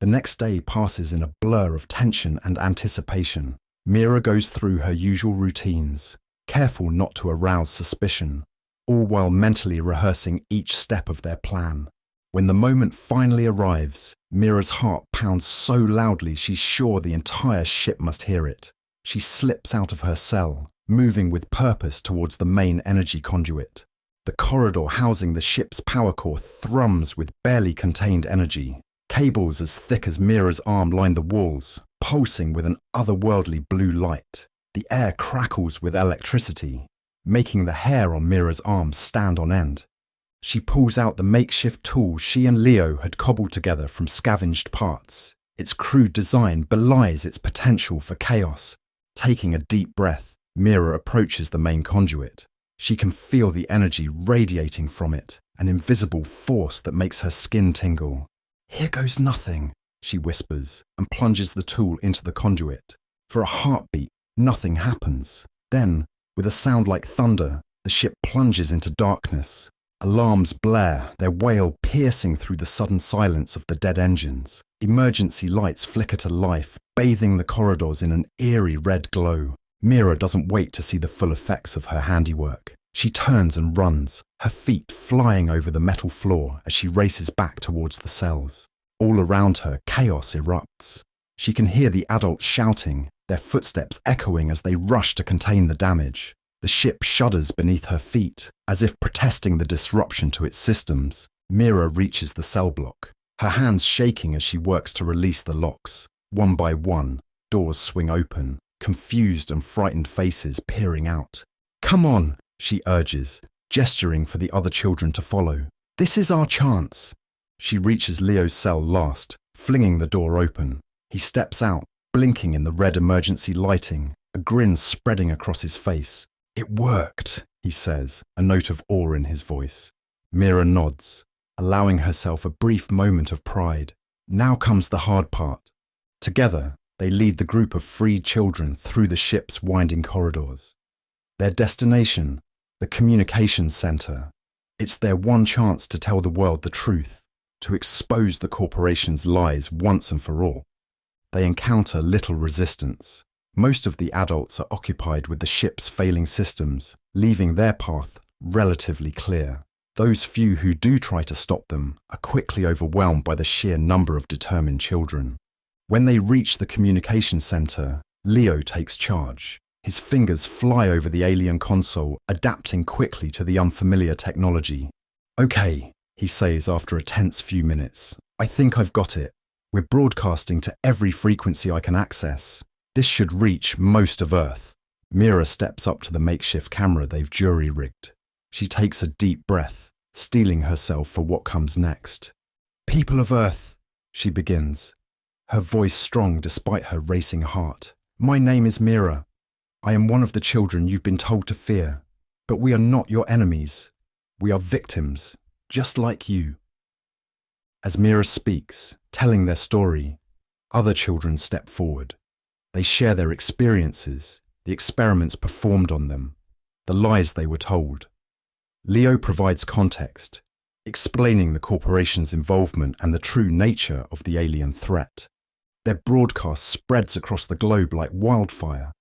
The next day passes in a blur of tension and anticipation. Mira goes through her usual routines, careful not to arouse suspicion, all while mentally rehearsing each step of their plan. When the moment finally arrives, Mira's heart pounds so loudly she's sure the entire ship must hear it. She slips out of her cell, moving with purpose towards the main energy conduit. The corridor housing the ship's power core thrums with barely contained energy. Cables as thick as Mira's arm line the walls, pulsing with an otherworldly blue light. The air crackles with electricity, making the hair on Mira's arms stand on end. She pulls out the makeshift tool she and Leo had cobbled together from scavenged parts. Its crude design belies its potential for chaos. Taking a deep breath, Mira approaches the main conduit. She can feel the energy radiating from it, an invisible force that makes her skin tingle. "Here goes nothing," she whispers, and plunges the tool into the conduit. For a heartbeat, nothing happens. Then, with a sound like thunder, the ship plunges into darkness. Alarms blare, their wail piercing through the sudden silence of the dead engines. Emergency lights flicker to life, bathing the corridors in an eerie red glow. Mira doesn't wait to see the full effects of her handiwork. She turns and runs, her feet flying over the metal floor as she races back towards the cells. All around her, chaos erupts. She can hear the adults shouting, their footsteps echoing as they rush to contain the damage. The ship shudders beneath her feet, as if protesting the disruption to its systems. Mira reaches the cell block, her hands shaking as she works to release the locks. One by one, doors swing open, confused and frightened faces peering out. "Come on," she urges, gesturing for the other children to follow. "This is our chance." She reaches Leo's cell last, flinging the door open. He steps out, blinking in the red emergency lighting, a grin spreading across his face. "It worked," he says, a note of awe in his voice. Mira nods, allowing herself a brief moment of pride. Now comes the hard part. Together, they lead the group of freed children through the ship's winding corridors. Their destination, the communications center. It's their one chance to tell the world the truth, to expose the corporation's lies once and for all. They encounter little resistance. Most of the adults are occupied with the ship's failing systems, leaving their path relatively clear. Those few who do try to stop them are quickly overwhelmed by the sheer number of determined children. When they reach the communication center, Leo takes charge. His fingers fly over the alien console, adapting quickly to the unfamiliar technology. "Okay," he says after a tense few minutes. "I think I've got it. We're broadcasting to every frequency I can access. This should reach most of Earth." Mira steps up to the makeshift camera they've jury-rigged. She takes a deep breath, steeling herself for what comes next. "People of Earth," she begins, her voice strong despite her racing heart. "My name is Mira. I am one of the children you've been told to fear, but we are not your enemies. We are victims, just like you." As Mira speaks, telling their story, other children step forward. They share their experiences, the experiments performed on them, the lies they were told. Leo provides context, explaining the corporation's involvement and the true nature of the alien threat. Their broadcast spreads across the globe like wildfire.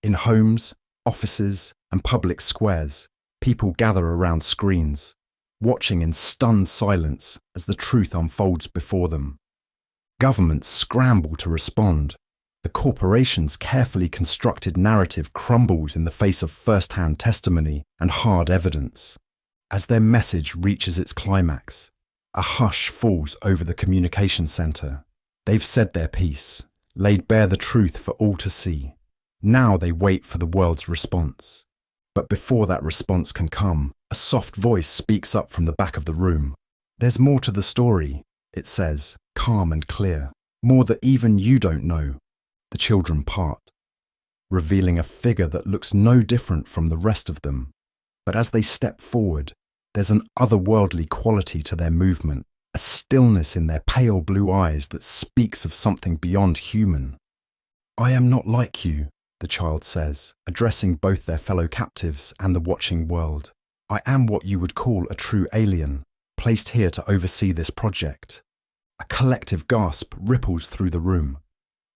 In homes, offices, and public squares, people gather around screens, watching in stunned silence as the truth unfolds before them. Governments scramble to respond. The corporation's carefully constructed narrative crumbles in the face of first-hand testimony and hard evidence. As their message reaches its climax, a hush falls over the communication center. They've said their piece, laid bare the truth for all to see. Now they wait for the world's response. But before that response can come, a soft voice speaks up from the back of the room. There's more to the story, it says, calm and clear. More that even you don't know. The children part, revealing a figure that looks no different from the rest of them. But as they step forward, there's an otherworldly quality to their movement, a stillness in their pale blue eyes that speaks of something beyond human. I am not like you, the child says, addressing both their fellow captives and the watching world. I am what you would call a true alien, placed here to oversee this project. A collective gasp ripples through the room.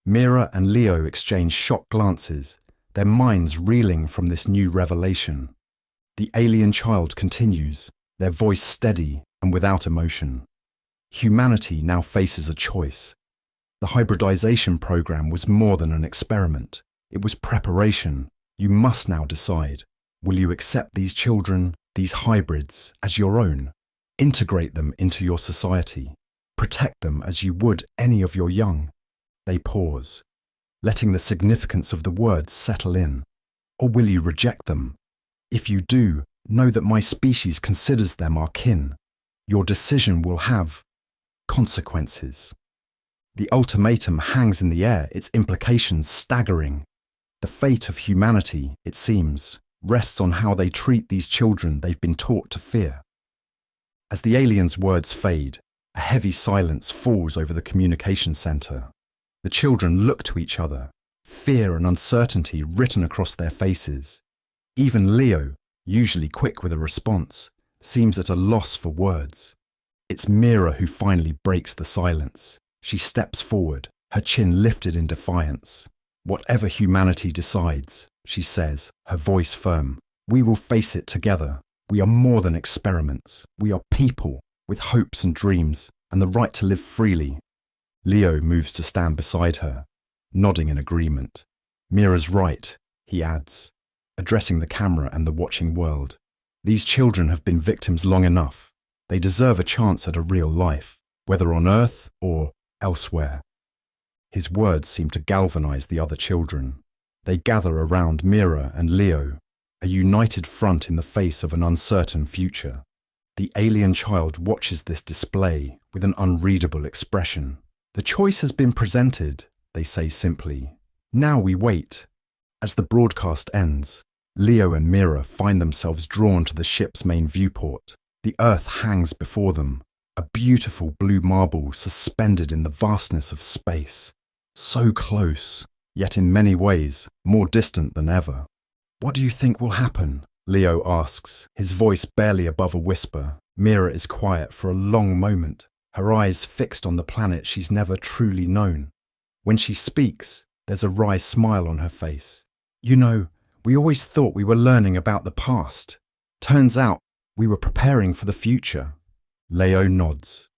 Mira and Leo exchange shocked glances, their minds reeling from this new revelation. The alien child continues, their voice steady and without emotion. Humanity now faces a choice. The hybridization program was more than an experiment. It was preparation. You must now decide. Will you accept these children, these hybrids, as your own? Integrate them into your society. Protect them as you would any of your young. They pause, letting the significance of the words settle in. Or will you reject them? If you do, know that my species considers them our kin. Your decision will have consequences. The ultimatum hangs in the air, its implications staggering. The fate of humanity, it seems, rests on how they treat these children they've been taught to fear. As the aliens' words fade, a heavy silence falls over the communication center. The children look to each other, fear and uncertainty written across their faces. Even Leo, usually quick with a response, seems at a loss for words. It's Mira who finally breaks the silence. She steps forward, her chin lifted in defiance. Whatever humanity decides, she says, her voice firm, we will face it together. We are more than experiments. We are people with hopes and dreams and the right to live freely. Leo moves to stand beside her, nodding in agreement. Mira's right, he adds, addressing the camera and the watching world. These children have been victims long enough. They deserve a chance at a real life, whether on Earth or elsewhere. His words seem to galvanize the other children. They gather around Mira and Leo, a united front in the face of an uncertain future. The alien child watches this display with an unreadable expression. The choice has been presented, they say simply. Now we wait. As the broadcast ends, Leo and Mira find themselves drawn to the ship's main viewport. The Earth hangs before them, a beautiful blue marble suspended in the vastness of space. So close, yet in many ways more distant than ever. What do you think will happen? Leo asks, his voice barely above a whisper. Mira is quiet for a long moment, her eyes fixed on the planet she's never truly known. When she speaks, there's a wry smile on her face. You know, we always thought we were learning about the past. Turns out we were preparing for the future. Leo nods,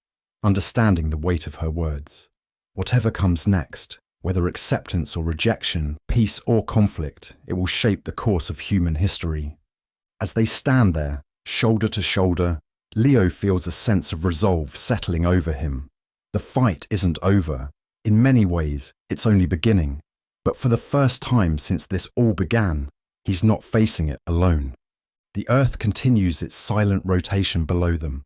understanding the weight of her words. Whatever comes next, whether acceptance or rejection, peace or conflict, it will shape the course of human history. As they stand there, shoulder to shoulder, Leo feels a sense of resolve settling over him. The fight isn't over. In many ways, it's only beginning. But for the first time since this all began, he's not facing it alone. The Earth continues its silent rotation below them,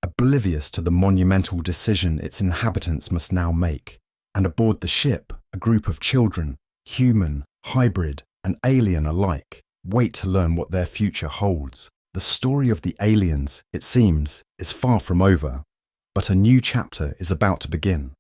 oblivious to the monumental decision its inhabitants must now make. And aboard the ship, a group of children, human, hybrid, and alien alike, wait to learn what their future holds. The story of the aliens, it seems, is far from over, but a new chapter is about to begin.